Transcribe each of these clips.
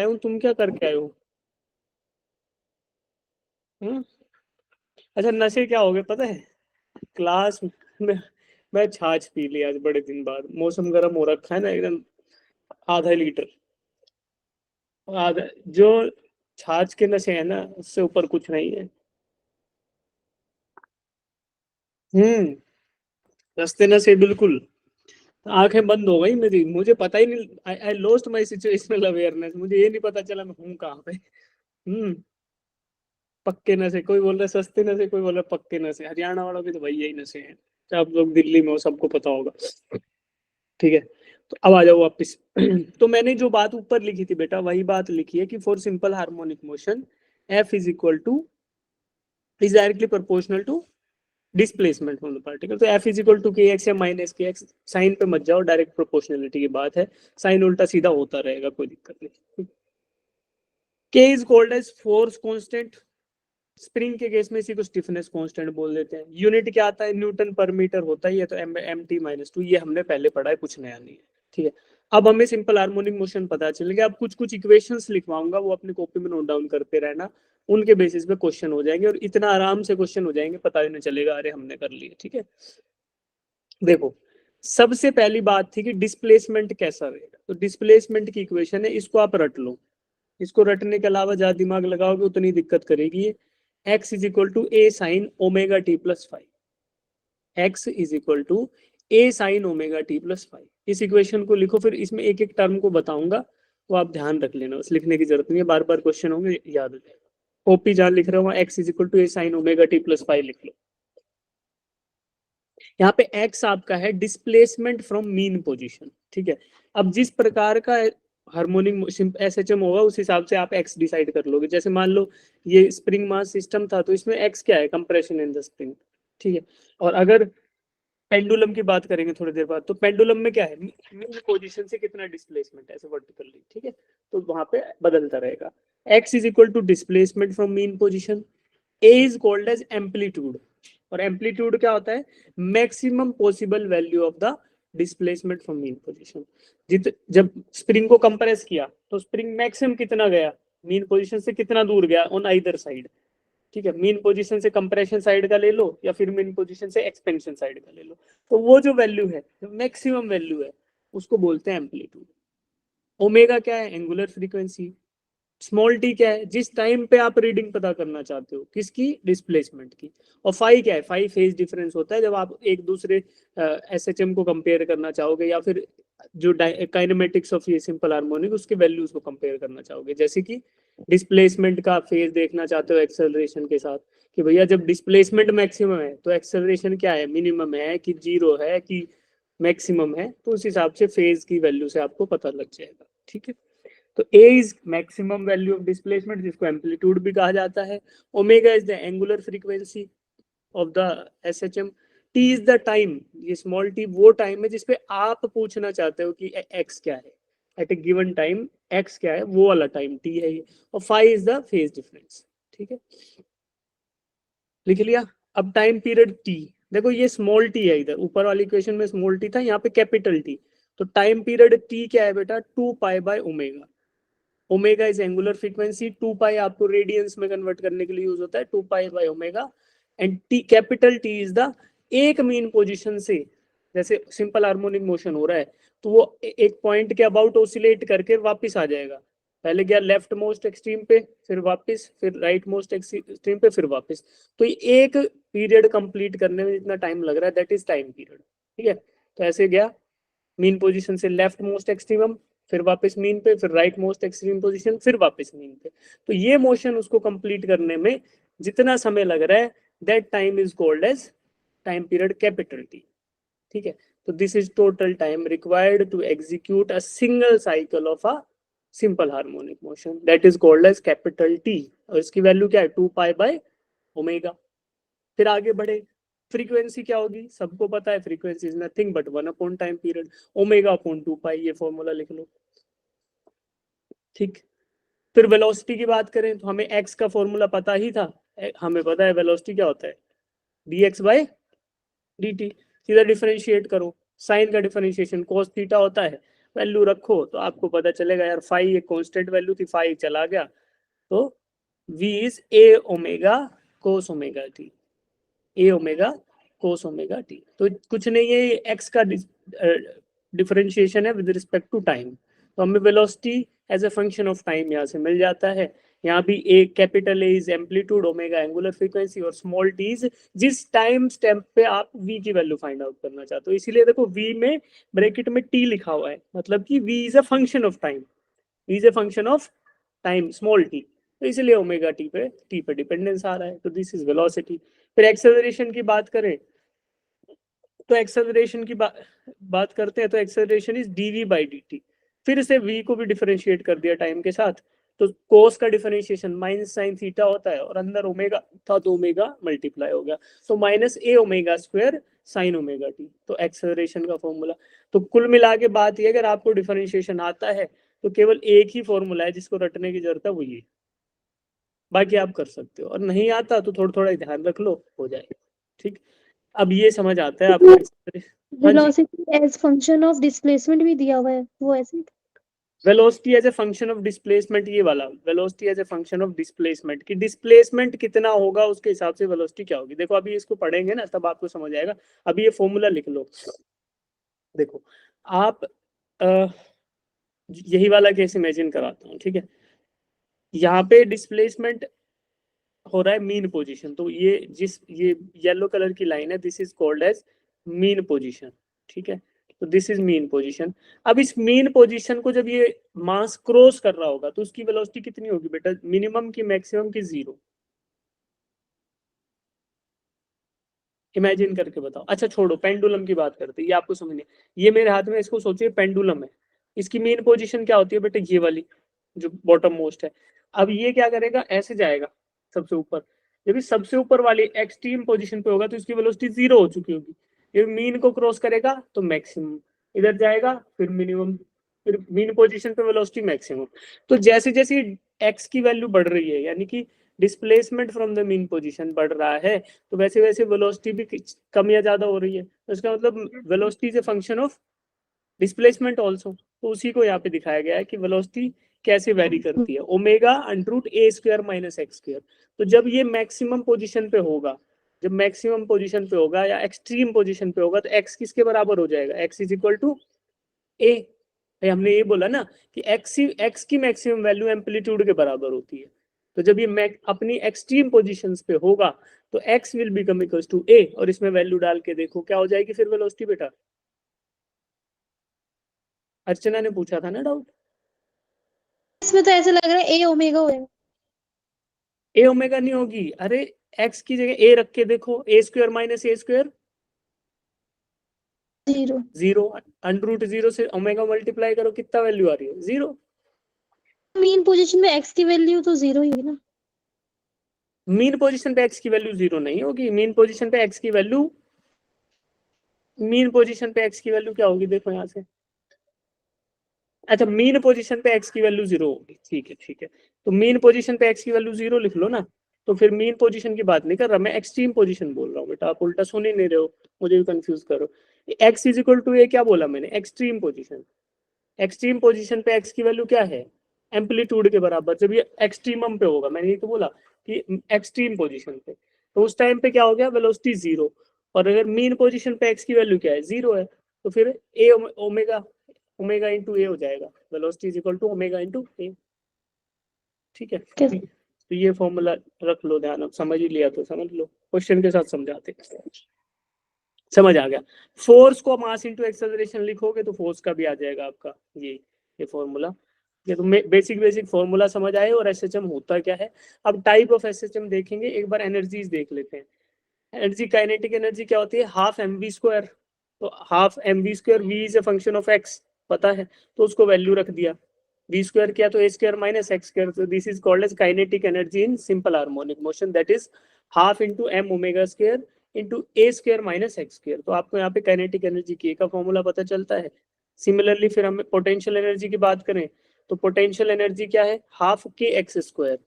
हूँ, तुम क्या करके आए हो? हम्म? अच्छा, नशे क्या हो गए पता है? क्लास में मैं छाछ पी ली आज बड़े दिन बाद। मौसम गर्म हो रखा है ना एकदम। आधा लीटर। आधा। जो छाछ के नशे है ना, उससे ऊपर कुछ नहीं है। हम्म। रास्ते नशे बिल्कुल। आंखें बंद हो गई मेरी, मुझे पता ही नहीं। I lost my situational awareness, मुझे ये नहीं पता चला मैं हूँ कहाँ पे। हम्म। पक्के नशे, कोई बोल रहा है सस्ते नशे, कोई बोल रहा है पक्के नशे। हरियाणा वालों के तो भाई यही नशे हैं। चाहे आप लोग दिल्ली में हो, सबको पता होगा। ठीक है। तो अब आ जाओ वापिस। तो मैंने जो बात ऊपर लिखी थी बेटा, वही बात लिखी है कि for simple harmonic motion F is equal to is directly proportional to displacement of the particle. तो F is equal to K X या माइनस के एक्स। साइन पे मत जाओ, डायरेक्ट प्रोपोर्शनलिटी की बात है। साइन उल्टा सीधा होता रहेगा, कोई दिक्कत नहीं। K is called as force constant. Spring के केस में इसी को स्टिफनेस कांस्टेंट बोल देते हैं। यूनिट क्या आता है? न्यूटन पर मीटर होता ही है, तो एम टी माइनस टू, ये हमने पहले पढ़ा है, कुछ नया नहीं है। ठीक है। अब हमें सिंपल हार्मोनिक मोशन पता चल गया। अब कुछ कुछ इक्वेशंस लिखवाऊंगा, वो अपनी कॉपी में नोट डाउन करते रहना। उनके बेसिस पे क्वेश्चन हो जाएंगे, और इतना आराम से क्वेश्चन हो जाएंगे, पता ही नहीं चलेगा अरे हमने कर लिए। ठीक है। देखो, सबसे पहली बात थी कि डिस्प्लेसमेंट कैसा रहेगा। तो डिस्प्लेसमेंट की इक्वेशन है, इसको आप रट लो। इसको रटने के अलावा ज्यादा दिमाग लगाओगे उतनी दिक्कत करेगी ये। X is equal to A sine omega T plus five. X is equal to A sine omega T plus five. इस इक्वेशन को लिखो, फिर इसमें एक एक टर्म को बताऊंगा, वो आप ध्यान रख लेना, बस लिखने की जरूरत नहीं है, बार बार क्वेश्चन होंगे, याद हो जाएगा। ओपी जहां लिख रहा हूँ, X is equal to A sine omega T plus five लिख लो। यहाँ पे एक्स आपका है डिस्प्लेसमेंट फ्रॉम मीन पोजीशन। ठीक है। अब जिस प्रकार का हार्मोनिक एस एच एम होगा, उस हिसाब से आप एक्स डिसाइड कर लोगे। जैसे मान लो ये स्प्रिंग मास सिस्टम था, तो इसमें एक्स क्या है? Compression in the spring. ठीक है। और अगर पेंडुलम की बात करेंगे थोड़ी देर बाद, तो पेंडुलम में क्या है? मीन पोजीशन से कितना डिस्प्लेसमेंट है, ऐसे वर्टिकली। ठीक है। तो वहां पे बदलता रहेगा। X is equal to displacement from mean position. A is called as amplitude. और एम्पलीट्यूड क्या होता है? Maximum possible value of the displacement from mean position. जब स्प्रिंग को कंप्रेस किया, तो स्प्रिंग मैक्सिमम कितना गया? मीन पोजीशन से कितना दूर गया ऑन आइदर साइड। ठीक है। मीन पोजीशन से कंप्रेशन साइड का ले लो, या फिर मीन पोजीशन से एक्सपेंशन साइड का ले लो। तो वो जो वैल्यू है, जो मैक्सिमम वैल्यू है, उसको बोलते हैं एम्पलीट्यूड। ओमेगा क्या है? Angular frequency. स्मॉल टी क्या है? जिस टाइम पे आप रीडिंग पता करना चाहते हो, किसकी? डिस्प्लेसमेंट की। और फाई क्या है? फाई फेज डिफरेंस होता है, जब आप एक दूसरे एस एच एम को कंपेयर करना चाहोगे, या फिर जो काइनेमेटिक्स ऑफ ये सिंपल हार्मोनिक, उसके वैल्यूज को कंपेयर करना चाहोगे। जैसे कि डिस्प्लेसमेंट का फेज देखना चाहते हो एक्सेलरेशन के साथ, कि भैया जब डिस्प्लेसमेंट मैक्सिमम है, तो एक्सेलरेशन क्या है? मिनिमम है कि जीरो है कि मैक्सिमम है, तो उस हिसाब से फेज की वैल्यू से आपको पता लग जाएगा। ठीक है। तो A is maximum value of displacement, जिसको एम्पलीट्यूड भी कहा जाता है। Omega is the angular frequency of the S H M. T is the time, ये स्मॉल टी वो टाइम है जिसपे आप पूछना चाहते हो कि एक्स क्या है। एट ए गिवन टाइम एक्स क्या है, वो वाला टाइम टी है ये। और five is the phase difference. ठीक है। लिख लिया। अब टाइम पीरियड टी। देखो ये स्मॉल टी है, इधर ऊपर वाली इक्वेशन में स्मॉल टी था, यहाँ पे कैपिटल टी। तो टाइम पीरियड टी क्या है बेटा? 2 pi by omega. Omega is angular frequency, 2 पाई आपको रेडियंस में कन्वर्ट करने के लिए यूज होता है, 2 pi by omega. And T, capital T is the एक मीन पोजीशन से, जैसे सिंपल हार्मोनिक मोशन हो रहा है, तो वो एक पॉइंट के अबाउट ओसिलेट करके वापस आ जाएगा। पहले गया लेफ्ट मोस्ट एक्सट्रीम पे, फिर वापस, फिर राइट मोस्ट एक्सट्रीम पे, फिर वापस। तो ये एक पीरियड कंप्लीट करने में जितना टाइम लग रहा है, दैट इज टाइम पीरियड। ठीक है। तो ऐसे गया मीन पोजीशन से लेफ्ट मोस्ट एक्सट्रीम, फिर वापस मीन पे, फिर राइट मोस्ट एक्सट्रीम पोजीशन, फिर वापस मीन पे। तो ये मोशन उसको कंप्लीट करने में जितना समय लग रहा है, that time is called as time period capital T. ठीक है। तो this is total time required to execute a single cycle of a simple harmonic motion, that is called as capital T. और इसकी वैल्यू क्या है? 2 pi by omega. फिर आगे बढ़े। फ्रीक्वेंसी क्या होगी? सबको पता है, frequency is nothing but 1 upon time period, omega upon 2 पाई, ये फॉर्मूला लिख लो। ठीक। फिर वेलोसिटी की बात करें, तो हमें एक्स का फॉर्मूला पता ही था। हमें पता है वेलोसिटी क्या होता है? D x by D T. सीधा डिफरेंशिएट करो। साइन का डिफरेंशिएशन कोस थीटा होता है, वैल्यू रखो तो आपको पता चलेगा यार फाई एक कांस्टेंट वैल्यू थी, फाई चला गया, तो v is a omega cos omega T, A omega cos omega T. तो कुछ नहीं है, एक्स का डिफरेंशिएशन है विद रिस्पेक्ट टू टाइम, तो हमें velocity as a function of time यहाँ से मिल जाता है। यहाँ भी A capital A is amplitude, omega angular frequency और स्मॉल टी इज जिस टाइम स्टेप पे आप v की वैल्यू फाइंड आउट करना चाहते हो। इसीलिए देखो v में ब्रैकेट में t लिखा हुआ है, मतलब कि v is a function of time, v is a function of time small t, तो इसलिए ओमेगा t पे डिपेंडेंस आ रहा है, तो दिस इज वेलोसिटी। फिर एक्सेलरेशन की बात करें तो एक्सेलरेशन की बात करते हैं तो acceleration is dv by dt, फिर से v को भी डिफरेंशिएट कर दिया टाइम के साथ, तो कोस का डिफरेंशिएशन माइनस साइन थीटा होता है और अंदर ओमेगा था तो ओमेगा मल्टीप्लाई हो गया, तो minus A omega square sine omega T, तो एक्सेलरेशन का फॉर्मूला। तो कुल मिला के बात ये, अगर आपको डिफरेंशिएशन आता है तो केवल एक ही फॉर्मूला है जिसको रटने की जरूरत है, वो ये, बाकी आप कर सकते हो, और नहीं आता तो थोड़ा थोड़ा ध्यान रख लो, हो जाएगा। ठीक, अब ये समझ आता है आपको। हाँ जी, velocity as function of displacement भी दिया हुआ है, वो ऐसे velocity as a function of displacement, ये वाला velocity as a function of displacement, कि डिस्प्लेसमेंट कितना होगा उसके हिसाब से वेलोसिटी क्या होगी। देखो अभी इसको पढ़ेंगे ना तब आपको समझ आएगा, अभी ये फॉर्मूला लिख लो। देखो आप यही वाला केस इमेजिन कराता हूँ, ठीक है, यहाँ पे डिस्प्लेसमेंट हो रहा है मीन पोजीशन, तो ये येलो कलर की लाइन है, this is called as mean position, ठीक है, तो दिस इज मीन पोजीशन। अब इस मीन पोजीशन को जब ये मास क्रॉस कर रहा होगा तो उसकी वेलोसिटी कितनी होगी बेटा, मिनिमम की, मैक्सिमम की, जीरो, इमेजिन करके बताओ। अच्छा छोड़ो, पेंडुलम की बात करते हैं, ये आपको समझनी, ये मेरे हाथ में, इसको सोचिए पेंडुलम है, इसकी मेन पोजीशन क्या होती है बेटा, ये वाली जो बॉटम मोस्ट है। अब ये क्या करेगा, ऐसे जाएगा सबसे ऊपर, जब ये सबसे ऊपर वाली एक्सट्रीम पोजीशन पे होगा तो इसकी वेलोसिटी जीरो हो चुकी होगी, ये मीन को क्रॉस करेगा तो मैक्सिमम, इधर जाएगा फिर मिनिमम, फिर मीन पोजीशन पे वेलोसिटी मैक्सिमम। तो जैसे जैसे एक्स की वैल्यू बढ़ रही है, यानी कि displacement from the mean position बढ़ रहा है, तो वैसे वैसे वेलोसिटी भी कम या ज्यादा हो रही है, तो इसका मतलब velocity is a function of displacement also. तो उसी को यहाँ पे दिखाया गया है कि वेलोसिटी कैसे वेरी करती है, omega under root A square minus X square. तो जब ये मैक्सिमम पोजीशन पे होगा, जब मैक्सिमम पोजीशन पे होगा या एक्सट्रीम पोजीशन पे होगा, तो एक्स किसके बराबर हो जाएगा, एक्स इज इक्वल टू ए। भाई हमने ये बोला ना कि एक्स की मैक्सिमम वैल्यू एम्पलीट्यूड के बराबर होती है, तो जब ये अपनी एक्सट्रीम पोजीशंस पे होगा तो x will become equal to a, और इसमें वैल्यू डाल के देखो क्या हो जाएगी फिर वेलोसिटी बेटा। अर्चना ने पूछा था ना डाउट, इसमें तो ऐसा लग रहा है ए ओमेगा होगा। ए ओमेगा नहीं होगी, अरे x की जगह a रख के देखो, A square minus A square zero. Zero, under root zero से ओमेगा मल्टीप्लाई करो, कितना वैल्यू आ रही है, जीरो। मीन पोजीशन में एक्स की वैल्यू तो जीरो ही होगी ना। मीन पोजीशन पे x की वैल्यू जीरो नहीं होगी, मीन पोजीशन पे x की वैल्यू, मीन पोजीशन पे x की वैल्यू क्या होगी, देखो यहाँ से, अच्छा मीन पोजीशन पे x की वैल्यू जीरो होगी, ठीक है ठीक है, तो मीन पोजीशन पे x की वैल्यू जीरो लिख लो ना, तो फिर मीन पोजीशन की बात नहीं कर रहा मैं, एक्सट्रीम पोजीशन बोल रहा हूँ बेटा, आप उल्टा सुन ही नहीं रहे हो, मुझे भी कंफ्यूज करो। x इज इक्वल टू ए क्या बोला मैंने, एक्सट्रीम पोजीशन, एक्सट्रीम पोजीशन पे x की वैल्यू क्या है, एम्पलीट्यूड के बराबर, जब ये एक्सट्रीमम पे होगा, मैंने ये तो बोला कि एक्सट्रीम पोजीशन पे, तो उस टाइम पे क्या हो गया, वेलोसिटी जीरो, और अगर मीन पोजीशन पे x की वैल्यू क्या है, जीरो है, तो फिर A omega, omega into A हो जाएगा, velocity is equal to omega into A, ठीक है। तो ये फॉर्मूला रख लो ध्यान, अब समझ ही लिया तो समझ लो, क्वेश्चन के साथ समझाते, समझ आ गया। फोर्स को मास इंटू एक्सेलरेशन लिखोगे तो फोर्स का भी आ जाएगा आपका ये फॉर्मूला। ये तो बेसिक बेसिक फॉर्मूला समझ आए, और एसएचएम होता क्या है। अब टाइप ऑफ एसएचएम देखेंगे, एक बार एनर्जीज देख लेते हैं। एनर्जी, काइनेटिक एनर्जी क्या होती है, हाफ एम वी स्क्वायर, तो half M V square, V is a function of X पता है, तो उसको वैल्यू रख दिया, वी स्क्वायर किया तो A square minus X square, तो this is called as kinetic energy in simple harmonic motion, that is half into M omega square into A square minus X square. तो आपको यहाँ पे kinetic energy के का formula पता चलता है। सिमिलरली फिर हमें पोटेंशियल एनर्जी की बात करें तो पोटेंशियल एनर्जी क्या है, half K X square,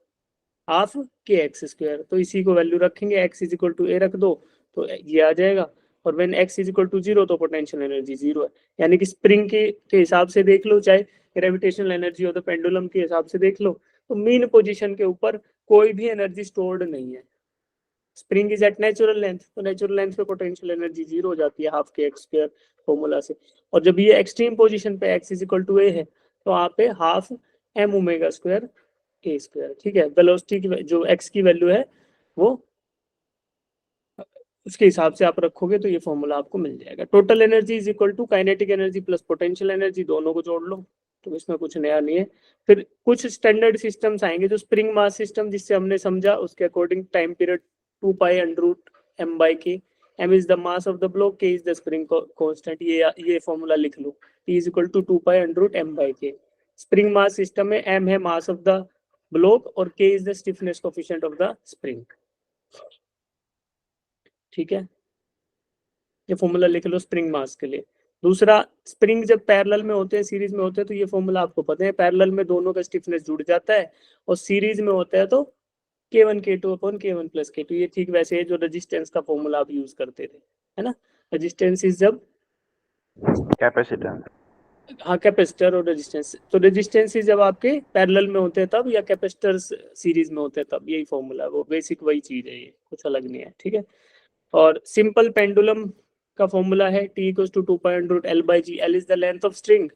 half K X square, तो इसी को वैल्यू रखेंगे, X is equal to A रख दो तो ये आ जाएगा, और when x is equal to 0 तो पोटेंशियल एनर्जी 0 है। यानी कि स्प्रिंग के हिसाब से देख लो, चाहे ग्रेविटेशनल एनर्जी हो तो पेंडुलम के हिसाब से देख लो, तो मीन पोजीशन के ऊपर कोई भी एनर्जी स्टोर्ड नहीं है। Spring is at natural length, तो नेचुरल लेंथ पे पोटेंशियल एनर्जी 0 हो जाती है half K X square formula से। और जब ये एक्सट्रीम पोजीशन पे x is equal to a है तो वहाँ पे half m omega square a square. ठीक है, वेलोसिटी की जो x की वैल्यू है वो उसके हिसाब से आप रखोगे तो ये फॉर्मूला आपको मिल जाएगा। Total energy is equal to kinetic energy plus potential energy, दोनों को जोड़ लो, तो इसमें कुछ नया नहीं है। फिर कुछ स्टैंडर्ड सिस्टम्स आएंगे, जो स्प्रिंग मास सिस्टम जिससे हमने समझा उसके according time period 2 pi under root m by K, m is the mass of the block, k is the spring constant. ये फॉर्मूला लिख लो, t is equal to 2 pi under root m by K. Spring mass system में m है mass of the block और k is the stiffness coefficient of the spring. ठीक है, ये formula लिख लो स्प्रिंग मास के लिए। दूसरा, स्प्रिंग जब पैरेलल में होते हैं, सीरीज में होते हैं, तो ये फॉर्मूला आपको पता है, पैरेलल में दोनों का स्टिफनेस जुड़ जाता है, और सीरीज में होता है तो K1 K2 upon K1 plus K2। ये ठीक वैसे है जो रेजिस्टेंस का फॉर्मूला आप यूज करते थे, है ना। रेजिस्टेंस इज जब कैपेसिटेंस, हाँ कैपेसिटर और रेजिस्टेंस, तो रेजिस्टेंस जब आपके पैरेलल में होते हैं तब, या कैपेसिटर सीरीज में होते हैं तब, यही फॉर्मूला है, वो बेसिक वही चीज है, ये कुछ अलग नहीं है। ठीक है, और सिंपल पेंडुलम का फॉर्मूला है t equals to 2 pi under root l by G. l is the length of string,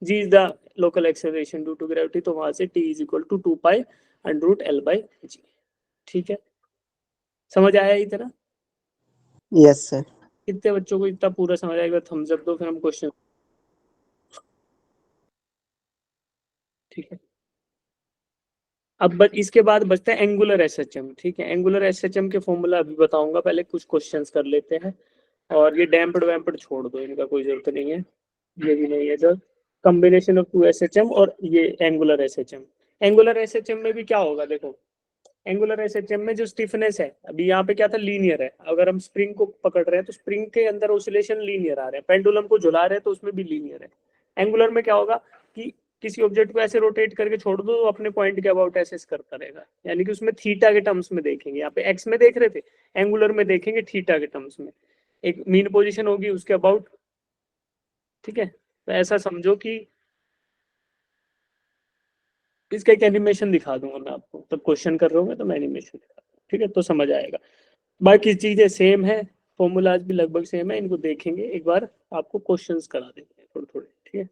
g is the local acceleration due to gravity, तो वहां से t is equal to 2 pi under root l by G. ठीक है, समझ आया इतना? Yes sir. कितने बच्चों को इतना पूरा समझ आएगा थम्स अप दो, फिर हम क्वेश्चन। ठीक है, अब इसके बाद बचता है एंगुलर एसएचएम। ठीक है, एंगुलर एसएचएम के फॉर्मूला अभी बताऊंगा, पहले कुछ क्वेश्चंस कर लेते हैं। और ये डैम्प्ड वैम्प्ड छोड़ दो, इनका कोई जरूरत नहीं है, ये भी नहीं है सर। कॉम्बिनेशन ऑफ 2 एसएचएम और ये एंगुलर एसएचएम। एंगुलर एसएचएम में भी क्या होगा, देखो एंगुलर एसएचएम में जो स्टिफनेस है, अभी यहाँ पे क्या था, लीनियर है। अगर हम स्प्रिंग को पकड़ रहे हैं तो स्प्रिंग के अंदर ऑसिलेशन लीनियर आ रहे हैं, पेंडुलम को झुला रहे हैं तो उसमें भी लीनियर है। एंगुलर में क्या होगा कि किसी ऑब्जेक्ट को ऐसे रोटेट करके छोड़ दो तो अपने पॉइंट के अबाउट ऐसे करता रहेगा, यानी कि उसमें थीटा के टर्म्स में देखेंगे। यहाँ पे एक्स में देख रहे थे, एंगुलर में देखेंगे थीटा के टर्म्स में, एक मीन पोजीशन होगी उसके अबाउट। ठीक है, तो ऐसा समझो कि इसका एक एनिमेशन दिखा दूंगा मैं आपको, तब क्वेश्चन कर रहा हूँ तो मैं एनिमेशन दिखा दूंगा। ठीक है, तो समझ आएगा। बाकी चीजें सेम है, फॉर्मूलाज भी लगभग सेम है, इनको देखेंगे एक बार, आपको क्वेश्चंस करा देते हैं थोड़े थोड़े। ठीक है,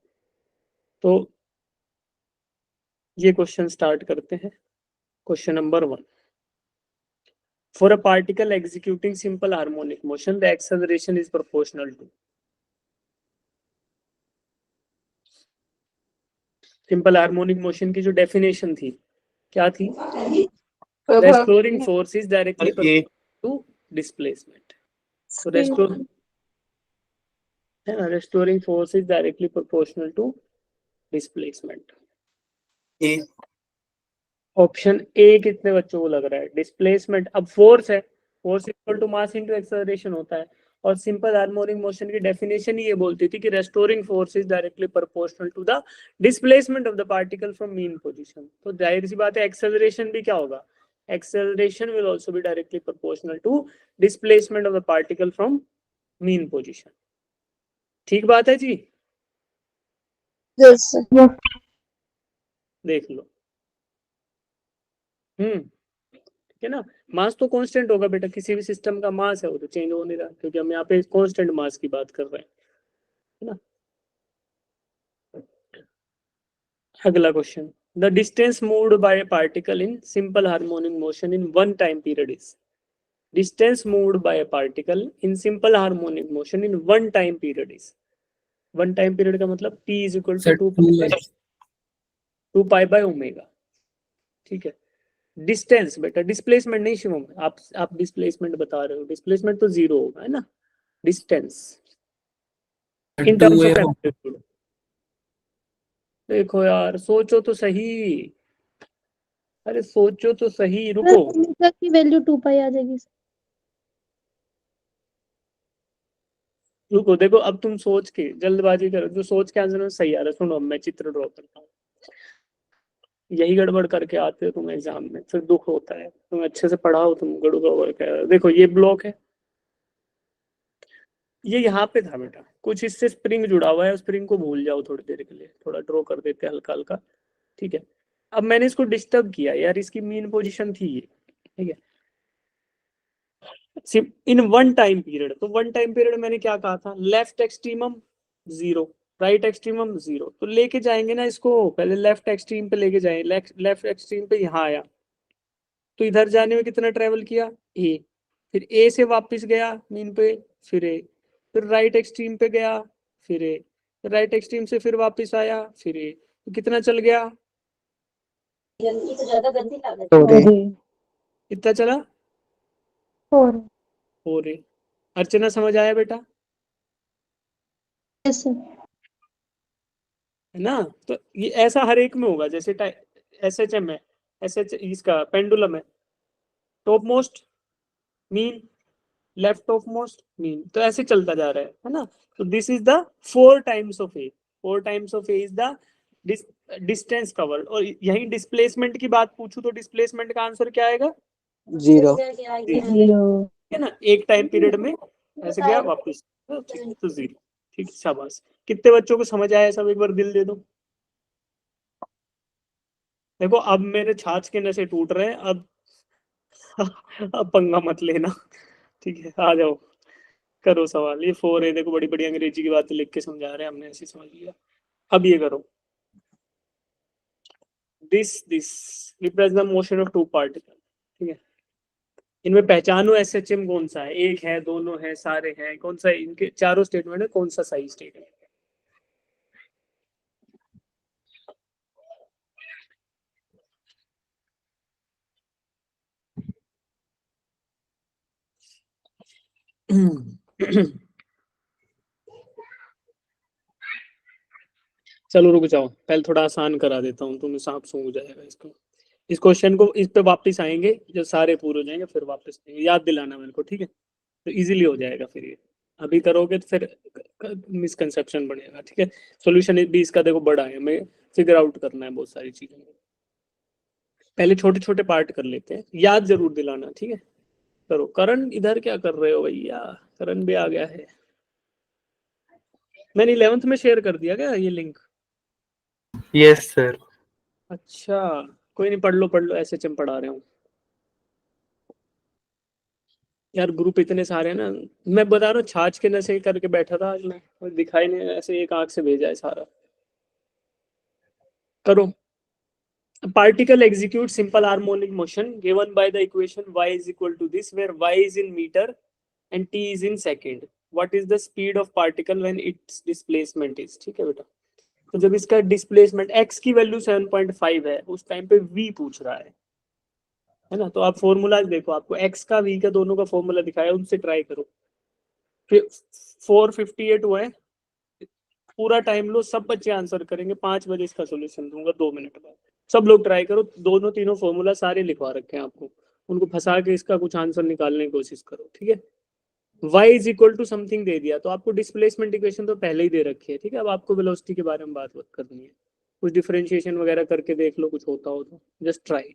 तो ये क्वेश्चन स्टार्ट करते हैं। Question number 1, for a particle executing simple harmonic motion the acceleration is proportional to. Simple harmonic motion की जो डेफिनेशन थी क्या थी, restoring force is directly to displacement. तो restoring force is directly proportional to displacement. Option A कितने बच्चों को लग रहा है, डिस्प्लेसमेंट। अब फोर्स है, force equal to mass into acceleration होता है, और सिंपल हार्मोनिक मोशन की डेफिनेशन ही ये बोलती थी कि restoring force is directly proportional to the displacement of the particle from mean position. तो जाहिर सी बात है एक्सेलरेशन भी क्या होगा, acceleration will also be directly proportional to displacement of the particle from mean position. ठीक बात है जी, यस सर। देख लो। ठीक है ना, मास तो कांस्टेंट होगा बेटा, किसी भी सिस्टम का मास है वो तो चेंज हो नहीं रहा, क्योंकि हम यहाँ पे कांस्टेंट मास की बात कर रहे हैं, है ना। अगला question, the distance moved by a particle in simple harmonic motion in one time period is. Distance moved by a particle in simple harmonic motion in one time period is. One time period का मतलब t is equal to 2 pi by omega. ठीक है, distance बेटा, displacement नहीं शिवम, आप displacement बता रहे हो, डिस्प्लेसमेंट तो 0 होगा, है ना। Distance in terms of amplitude. देखो यार सोचो तो सही, अरे सोचो तो सही, रुको ओमेगा की वैल्यू 2 पाई आ जाएगी। रुको, देखो अब तुम सोच के जल्दबाजी करो, जो सोच के आंसर में सही आ रहा है। सुनो मैं चित्र ड्रॉ करता हूँ, यही गड़बड़ करके आते हो तुम एग्जाम में, फिर दुख होता है। तुम अच्छे से पढ़ाओ, तुम गड़बड़ कर। देखो ये ब्लॉक है, ये यहाँ पे था बेटा, कुछ इससे स्प्रिंग जुड़ा हुआ है, स्प्रिंग को भूल जाओ थोड़ी देर के लिए, थोड़ा ड्रॉ कर देते हैं हल्का हल्का, ठीक है। अब मैंने इसको डिस्टर्ब किया यार, इसकी मीन पोजीशन थी ये, ठीक है। इन वन टाइम पीरियड, तो वन टाइम पीरियड मैंने क्या कहा था, लेफ्ट एक्सट्रीमम 0, राइट एक्सट्रीमम 0, तो लेके जाएंगे ना इसको, पहले लेफ्ट एक्सट्रीम पे लेके जाए, लेफ्ट एक्सट्रीम पे यहाँ आया, तो इधर जाने में कितना ट्रेवल किया, ए, फिर ए से वापस गया मीन पे, फिर ए, फिर राइट एक्सट्रीम पे गया, फिर ए, राइट एक्सट्रीम से फिर वापस आया, फिर ए, तो कितना चल गया, गंदी तो ज्यादा गंदी लागत Sorry. कितना चला, और 4A। अर्चना समझ आया बेटा, यस सर। है ना। तो ये ऐसा हर एक में होगा, जैसे SHM है, SH इसका पेंडुलम है, top most mean, left top most mean, तो ऐसे चलता जा रहा है ना। तो this is the 4 times of A, 4 times of A is the distance covered. और यही डिस्प्लेसमेंट की बात पूछू तो डिस्प्लेसमेंट का आंसर क्या आएगा, 0. है ना, एक टाइम पीरियड में ऐसे गया वापस, तो 0, ठीक, शाबाश। कितने बच्चों को समझ आया सब, एक बार दिल दे दो। देखो अब मेरे छाछ के नशे टूट रहे हैं, अब पंगा मत लेना, ठीक है, आ जाओ करो सवाल। ये 4A देखो, बड़ी बड़ी अंग्रेजी की बातें लिख के समझा रहे हैं, हमने ऐसे समझ लिया। अब ये करो, this represent the motion of two particle, ठीक है। इनमें पहचानो SHM कौन सा है, एक है, दोनों है, सारे हैं, कौन सा है? इनके चारों स्टेटमेंट है, कौन सा सही स्टेटमेंट है। चलो रुक जाओ, पहले थोड़ा आसान करा देता हूँ, तुम्हें सांप सूंघ जाएगा इसको। इस क्वेश्चन को इस पे वापस आएंगे जब सारे पूरे हो जाएंगे, फिर वापस आएंगे, याद दिलाना मेरे को, ठीक है, तो इजीली हो जाएगा फिर ये। अभी करोगे तो फिर मिसकंसेप्शन बनेगा, ठीक है। सॉल्यूशन भी इसका देखो बड़ा है, हमें फिगर आउट करना है बहुत सारी चीजों को, पहले छोटे छोटे पार्ट कर लेते हैं, याद जरूर दिलाना, ठीक है। करो, करण इधर क्या कर रहे हो भैया, करण भी आ गया है। मैंने 11th में शेयर कर दिया क्या ये लिंक, यस सर। अच्छा, कोई नहीं, पढ़ लो SHM पढ़ा रहे हूँ यार, ग्रुप इतने सारे हैं ना। मैं बता रहा हूँ, छाछ के नशे करके बैठा था आज मैं, कोई दिखाई नहीं, ऐसे एक आंख से भेजा है सारा। करो, particle execute simple harmonic motion given by the equation y is equal to this, where y is in meter and t is in second. What is the speed of particle when its displacement is, ठीक है बेटा। तो जब इसका displacement x की value 7.5 है, उस time पे v पूछ रहा है ना। तो आप फॉर्मूला देखो, आपको x का v का दोनों का फॉर्मूला दिखाया, उनसे ट्राई करो। फिर 458 हुआ है, पूरा टाइम लो, सब बच्चे आंसर करेंगे, 5 बजे इसका सोल्यूशन दूंगा, 2 मिनट बाद। सब लोग ट्राई करो, दोनों तीनों फॉर्मूला सारे लिखवा रखे हैं आपको, उनको फंसा के इसका कुछ आंसर निकालने की कोशिश करो, ठीक है। y is equal to something दे दिया, तो आपको डिस्प्लेसमेंट इक्वेशन तो पहले ही दे रखी है, ठीक है। अब आपको वेलोसिटी के बारे में बात करनी है, कुछ डिफरेंशिएशन वगैरह करके देख लो, कुछ होता हो तो जस्ट ट्राई।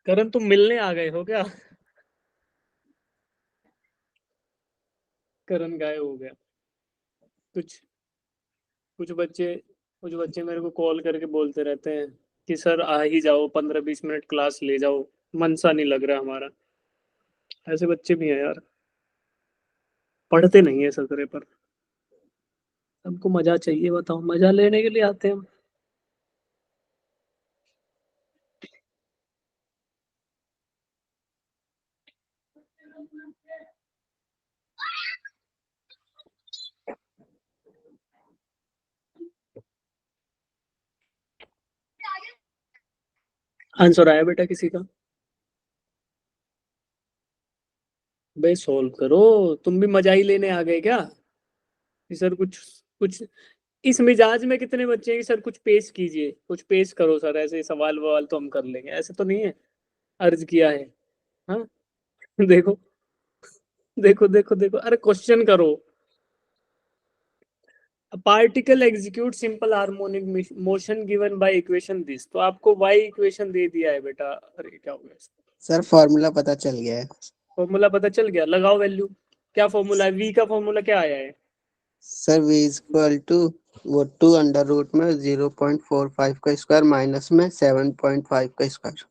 करण तुम मिलने आ गए हो क्या, करण गायब हो गया। कुछ कुछ बच्चे कुछ बच्चे मेरे को कॉल करके बोलते रहते हैं कि सर आ ही जाओ, 15-20 मिनट क्लास ले जाओ, मन सा नहीं लग रहा हमारा। ऐसे बच्चे भी हैं यार, पढ़ते नहीं है सतरे पर। हमको मजा चाहिए, बताओ, मजा लेने के लिए आते हैं हम। आंसर आया बेटा किसी का, बे सोल्व करो, तुम भी मजा ही लेने आ गए क्या कि सर कुछ कुछ इस मिजाज में कितने बच्चे हैं कि सर कुछ पेश कीजिए, कुछ पेश करो सर, ऐसे सवाल ववाल तो हम कर लेंगे, ऐसे तो नहीं है अर्ज किया है। हाँ देखो देखो देखो देखो, अरे क्वेश्चन करो। Particle execute simple harmonic motion given by equation this, तो आपको वाई इक्वेशन दे दिया है बेटा। अरे क्या हो गया, सर फॉर्मूला पता चल गया है। फॉर्मूला पता चल गया, लगाओ वैल्यू। क्या फॉर्मूला है, वी का फॉर्मूला क्या आया है? सर v इक्वल टू वो 2 अंडर रूट में 0.45 का स्क्वायर माइनस में 7.5 का स्क्वायर।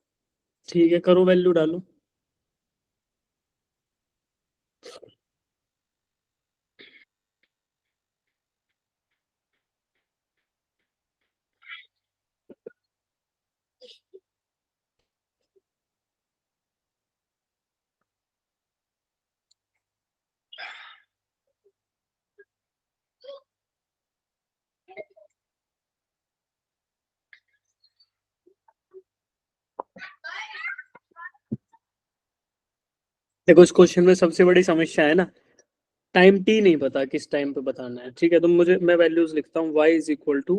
ठीक है, करो वैल्यू डालो। देखो इस क्वेश्चन में सबसे बड़ी समस्या है ना, टाइम टी नहीं पता किस टाइम पे बताना है। ठीक है, तो मुझे मैं वैल्यूज लिखता हूँ, y is equal to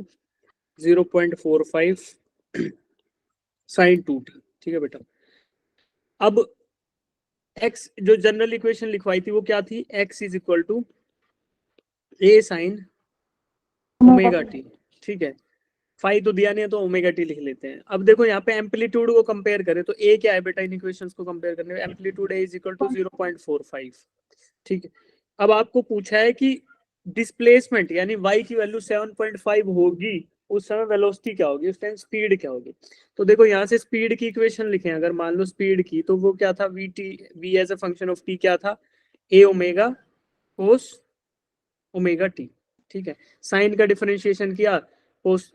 0.45 sine 2t। ठीक है बेटा, अब x जो जनरल इक्वेशन लिखवाई थी वो क्या थी, x is equal to a sine omega T. ठीक है, फाई तो दिया नहीं है तो ओमेगा टी लिख लेते हैं। अब देखो यहाँ पे एम्पलीट्यूड को कंपेयर करें तो a क्या है बेटा, इन इक्वेशंस को कंपेयर करने में amplitude a is equal to 0.45। ठीक है, अब आपको पूछा है कि डिस्प्लेसमेंट यानी y की वैल्यू 7.5 होगी, उस समय वेलोसिटी क्या होगी, उस टाइम स्पीड क्या होगी। तो देखो यहाँ से स्पीड की इक्वेशन लिखें, अगर मान लो स्पीड की, तो वो क्या था, v t, v as a function of t क्या था, a omega cos omega T. ठीक है, साइन का डिफरेंशिएशन किया कोस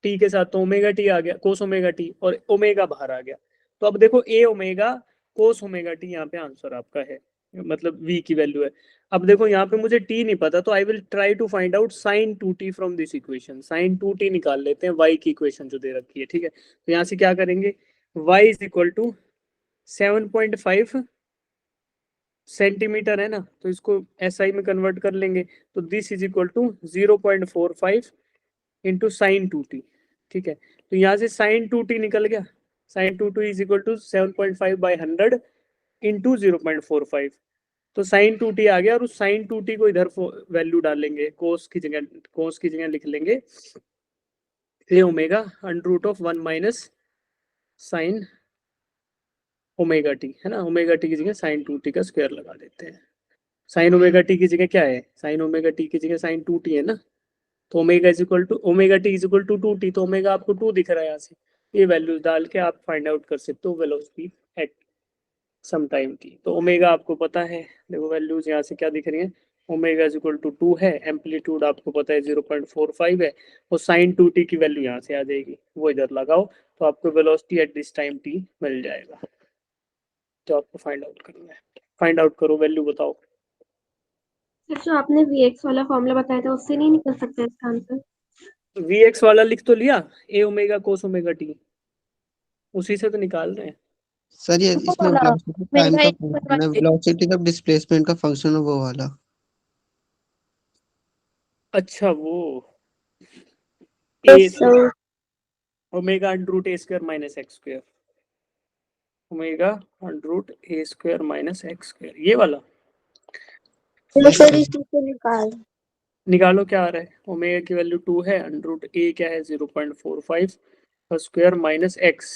टी के साथ, तो ओमेगा टी आ गया, कोस ओमेगा टी, और ओमेगा बाहर आ गया। तो अब देखो ए ओमेगा कोस ओमेगा टी यहाँ पे आंसर आपका है, मतलब v की वैल्यू है। अब देखो यहाँ पे मुझे t नहीं पता, तो I will try to find out sine 2t from this equation. Sine 2t निकाल लेते हैं y की इक्वेशन जो दे रखी है। ठीक है, तो यहाँ से क्या करेंगे, y is equal to 7.5 centimetre है ना, तो इसको SI में कन्वर्ट कर लेंगे, तो this is equal to 0.45 into sine 2t। ठीक है, तो यहाँ से साइन 2t निकल गया, sine 2t is equal to 7.5 by 100 into 0.45, तो साइन 2t आ गया, और उस साइन 2t को इधर वैल्यू डालेंगे, कोस की जगह लिख लेंगे A omega under root of 1 minus sine omega T, है ना, ओमेगा टी की जगह साइन 2t का स्क्वायर लगा देते हैं। साइन ओमेगा टी की जगह क्या है, साइन ओमेगा टी की जगह साइन 2t है ना, तो omega is equal to omega t is equal to 2t, तो ओमेगा आपको 2 दिख रहा है यहाँ से, ये वैल्यूज डाल के आप फाइंड आउट कर सकते हो velocity at some time t। तो ओमेगा आपको पता है, देखो वैल्यूज यहाँ से क्या दिख रही है, ओमेगा इज इक्वल टू 2 है, एम्पलीट्यूड आपको पता है 0.45 है, और साइन 2t की वैल्यू यहाँ से आ जाएगी, वो इधर लगाओ, तो आपको velocity at this time t मिल जाएगा। तो आपको फाइंड आउट करना है, फाइंड आउट करो, वैल्यू बताओ। सर जो आपने Vx वाला फॉर्मूला बताया था उससे नहीं निकल सकता इसका आंसर? Vx वाला लिख तो लिया, ए ओमेगा कोस ओमेगा टी, उसी से तो निकाल रहे हैं। सर ये वो इसमें वाला वेलोसिटी टाइम ओमेगा का एक फंक्शन है, वेलोसिटी का डिस्प्लेसमेंट का फंक्शन है वो वाला। अच्छा वो A sir omega under root A square minus X square, omega under root A square minus X square, ये वाला यस सर सर। इसी से निकाल। निकालो। क्या आ रहा है, ओमेगा की वैल्यू 2 है, अंडर रूट ए क्या है 0.45 का स्क्वायर माइनस एक्स,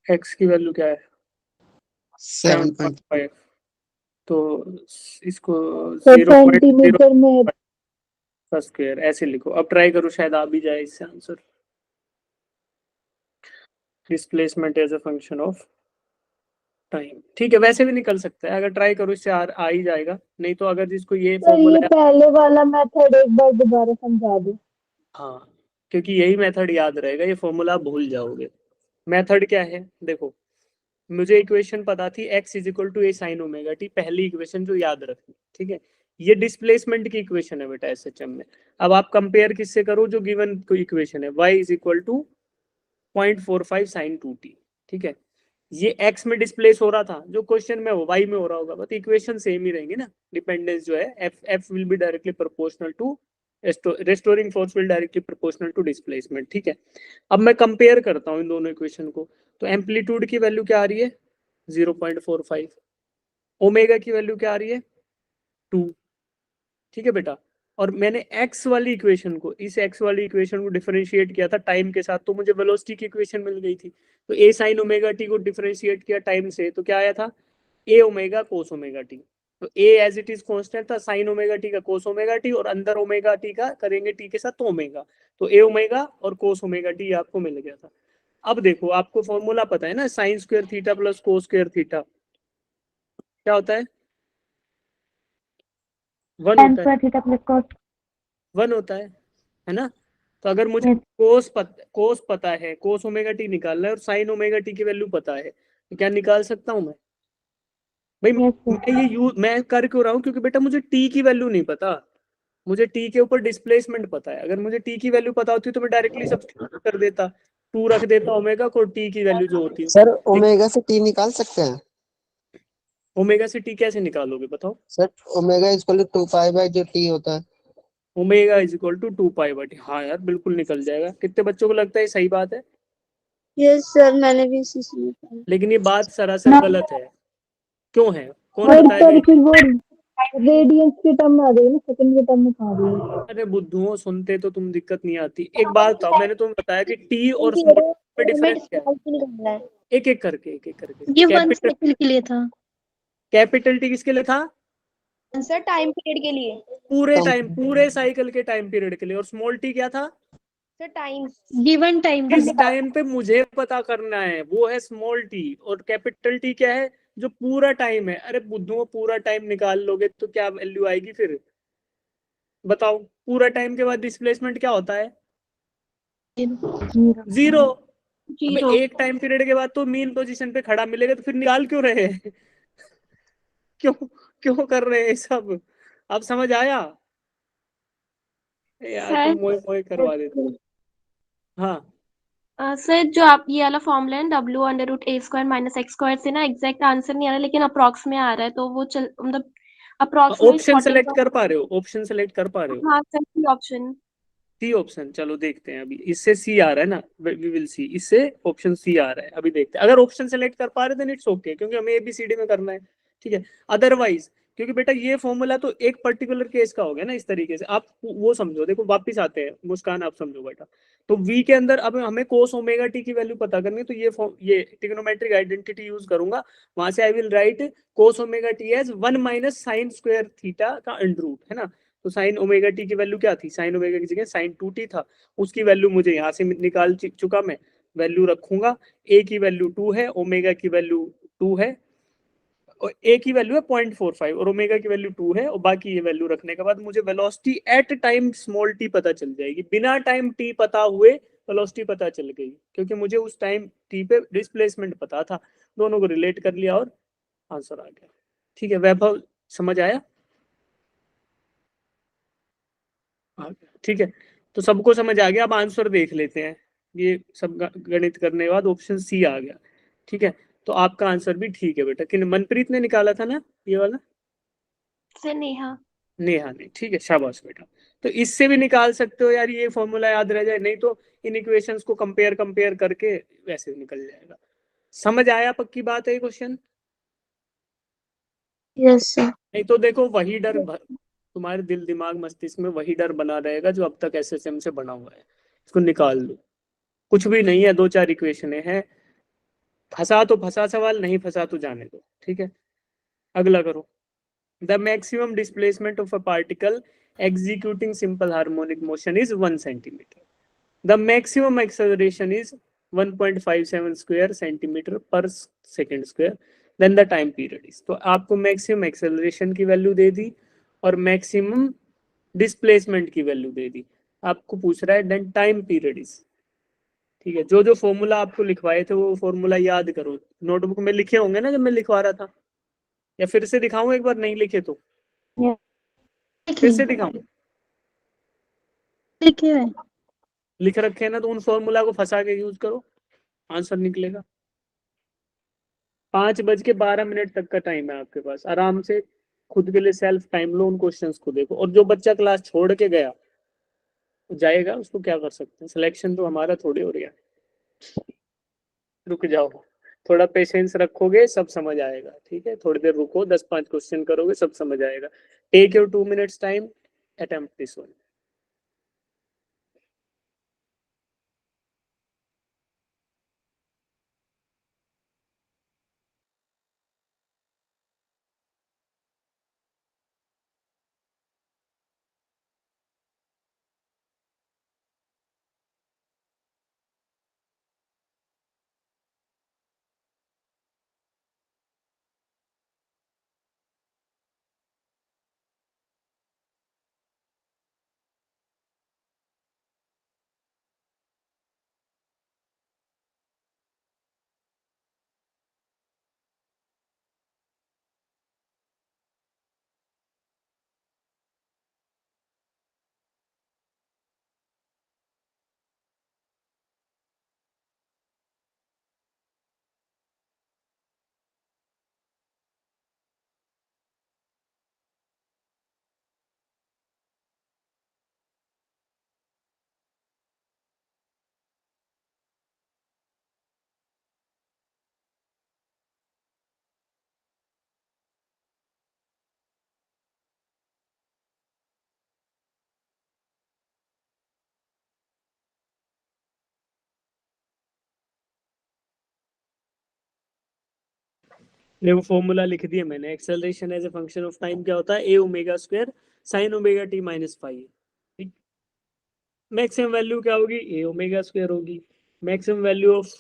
एक्स की वैल्यू क्या है 7.5। 7.5, तो इसको सर 0.0 सेंटीमीटर में का स्क्वायर ऐसे लिखो। अब ट्राई करो, शायद आ भी जाए इससे answer, displacement as a function of time. ठीक है, वैसे भी निकल सकता है, अगर ट्राई करो इससे आ ही जाएगा, नहीं तो अगर जिसको ये सर ये फॉर्मूला, पहले वाला मेथड एक बार दोबारा समझा दो। हाँ क्योंकि यही मेथड याद रहेगा, ये फॉर्मूला आप भूल जाओगे। मेथड क्या है, देखो मुझे इक्वेशन पता थी x is equal to A sine omega t, पहली इक्वेशन जो याद रखनी। ठीक है, ये डिस्प्लेसमेंट की इक्वेशन है बेटा एसएचएम में। अब आप कंपेयर किससे करो, जो गिवन इक्वेशन है y is equal to 0.45 sine 2t। ठीक है, ये x में डिस्प्लेस हो रहा था, जो क्वेश्चन में वो y में हो रहा होगा, बट इक्वेशन सेम ही रहेंगी ना। डिपेंडेंस जो है f will be directly proportional to restoring force will directly proportional to displacement. ठीक है, अब मैं कंपेयर करता हूँ इन दोनों इक्वेशन को। तो एम्पलीट्यूड की वैल्यू क्या आ रही है 0.45, ओमेगा की वैल्यू क्या आ रही है 2। ठीक है बेटा, और मैंने x वाली इक्वेशन को, इस x वाली इक्वेशन को डिफरेंशिएट किया था टाइम के साथ, तो मुझे वेलोसिटी की इक्वेशन मिल गई थी। तो a sin ओमेगा t को डिफरेंशिएट किया टाइम से, तो क्या आया था a omega cos omega t। तो a as it is constant था, sin ओमेगा t का कोस ओमेगा t, और अंदर ओमेगा t का करेंगे t के साथ तो ओमेगा, तो a ओमेगा और कोस ओमेगा t आपको मिल गया था। अब देखो, आपको फॉर्मूला पता है ना, sign square theta plus cos square theta क्या होता है, 1 होता है, थीटा प्लस कॉस 1 होता है ना। तो अगर मुझे कोस पता है, कोस ओमेगा टी निकालना है, और साइन ओमेगा टी की वैल्यू पता है, तो क्या निकाल सकता हूं मैं भाई। मैं कर क्यों रहा हूँ, क्योंकि बेटा मुझे टी की वैल्यू नहीं पता, मुझे टी के ऊपर डिस्प्लेसमेंट पता है। अगर मुझे टी की वैल्यू पता होती तो मैं डायरेक्टली सब्स्टिट्यूट कर देता, 2 रख देता ओमेगा को, टी की वैल्यू जो होती है। सर ओमेगा से टी निकाल सकते हैं? ओमेगा से टी कैसे निकालोगे बताओ। Sir omega is equal to 2 pi by जो टी होता है। Omega is equal to 2 pi by T, हाँ यार बिल्कुल निकल जाएगा। कितने बच्चों को लगता है ये सही बात है? यस सर, मैंने भी इसी से निकाला। लेकिन ये बात सरासर गलत है। क्यों है, कौन बताएगा? फिर वो रेडियंस के टर्म में आ गई ना, सेकंड के टर्म में कहा गया। अरे बुद्धुओं, सुनते तो तुम दिक्कत नहीं आती। एक बात बताओ, मैंने तुम्हें बताया कि टी और स्मॉल में डिफरेंस क्या है? एक एक करके ये 1 कैपिटल साइकिल के लिए था कैपिटल टी किसके लिए था? सर, टाइम पीरियड के लिए। पूरे टाइम, पूरे साइकिल के टाइम पीरियड के लिए। और स्मॉल टी क्या था? Sir time, given time. इस टाइम पे मुझे पता करना है, वो है स्मॉल टी। और कैपिटल टी क्या है? जो पूरा टाइम है। अरे बुद्धुओं, पूरा टाइम निकाल लोगे तो क्या वैल्यू आएगी फिर बताओ? पूरा टाइम के बाद डिस्प्लेसमेंट क्या होता है? 0। अबे एक टाइम पीरियड के बाद तो मीन पोजीशन पे खड़ा मिलेगा, तो फिर निकाल क्यों रहे हैं? क्यों क्यों कर रहे हैं सब? अब समझ आया यार, तुम मोए मोए करवा देते हो। हाँ सर जो आप ये वाला फॉर्मूला है W under root A square minus X square से ना एग्जैक्ट आंसर नहीं आ रहा, लेकिन अप्रॉक्स में आ रहा है, तो वो चल मतलब अप्रॉक्सीमेट ऑप्शन सेलेक्ट कर पा रहे हो? ऑप्शन सेलेक्ट कर पा रहे हो? हाँ सर, ऑप्शन सी ऑप्शन, चलो देखते हैं। अभी इससे सी आ रहा है ना, वी विल सी। इससे ऑप्शन सी आ रहा है, अभी देखते हैं। अगर ऑप्शन सेलेक्ट कर पा रहे देन इट्स ओके, क्योंकि हमें एबीसीडी में करना है। ठीक है, अदरवाइज, क्योंकि बेटा ये फॉर्मूला तो एक पर्टिकुलर केस का हो गया ना। इस तरीके से आप वो समझो। देखो वापिस आते हैं, मुस्कान आप समझो बेटा। तो वी के अंदर अब हमें कोस ओमेगा टी की वैल्यू पता करनी है, तो ये ट्रिग्नोमेट्रिक आइडेंटिटी यूज करूंगा। वहां से I will write cos omega t as 1 minus sine square theta का अंडर रूट, है ना। तो साइन ओमेगा टी की वैल्यू क्या थी? साइन ओमेगा की जगह साइन 2t था। उसकी वैल्यू मुझे यहाँ से निकाल चुका मैं, वैल्यू रखूंगा। ए की वैल्यू 2 है, ओमेगा की वैल्यू 2 है, और ए की वैल्यू है 0.45 और ओमेगा की वैल्यू 2 है। और बाकी ये वैल्यू रखने के बाद मुझे velocity at time small T पता चल जाएगी। बिना टाइम टी पता हुए वेलोसिटी पता चल गई, क्योंकि मुझे उस टाइम टी पे डिस्प्लेसमेंट पता था। दोनों को रिलेट कर लिया और आंसर आ गया। ठीक है वैभव, समझ आया? ठीक है, तो सबको समझ आ गया। अब आंसर देख लेते हैं। ये सब गणित करने के बाद ऑप्शन सी आ गया। ठीक है, तो आपका आंसर भी ठीक है बेटा। किन मनप्रीत ने निकाला था ना ये वाला? से नेहा। नेहा ने, ठीक है, शाबाश बेटा। तो इससे भी निकाल सकते हो यार, ये फॉर्मूला याद रह जाए। नहीं तो इन इक्वेशंस को कंपेयर करके वैसे निकल जाएगा। समझ आया? पक्की बात है ये क्वेश्चन? Yes sir. नहीं तो देखो, वही डर तुम्हारे दिल दिमाग मस्तिष्क में वही डर बना रहेगा जो अब तक एसएसएम से बना हुआ है। इसको निकाल लो, कुछ भी नहीं है, 2-4 इक्वेशन है। फंसा तो फंसा सवाल, नहीं फंसा तो जाने दो। ठीक है, अगला करो। The maximum displacement of a particle executing simple harmonic motion is 1 centimetre. The maximum acceleration is 1.57 square centimetre per second square. Then the time period is, तो आपको मैक्सिमम एक्सेलरेशन की वैल्यू दे दी और मैक्सिमम डिस्प्लेसमेंट की value दे दी। आपको पूछ रहा है देन टाइम पीरियड इज। ठीक है, जो जो फॉर्मूला आपको लिखवाए थे वो फॉर्मूला याद करो। नोटबुक में लिखे होंगे ना जब मैं लिखवा रहा था, या फिर से दिखाऊं एक बार? नहीं लिखे तो फिर से दिखाऊं? लिख रखे हैं ना, तो उन फॉर्मूला को फंसा के यूज करो, आंसर निकलेगा। 5:12 तक का टाइम है आपके पास, आराम से खुद के लिए सेल्फ टाइम लो, उन क्वेश्चंस को देखो। और जो बच्चा क्लास छोड़ के गया जाएगा, उसको क्या कर सकते हैं, सिलेक्शन तो हमारा थोड़ी हो रही है। रुक जाओ, थोड़ा पेशेंस रखोगे सब समझ आएगा, ठीक है, थोड़ी देर रुको, 10-5 क्वेश्चन करोगे सब समझ आएगा। Take your 2 minutes time, attempt this one. देखो फॉर्मूला लिख दिया मैंने, acceleration as a function of time क्या होता है, A omega square sine omega T minus five. ठीक, मैक्सिमम वैल्यू क्या होगी, ए ओमेगा स्क्वायर होगी। मैक्सिमम वैल्यू ऑफ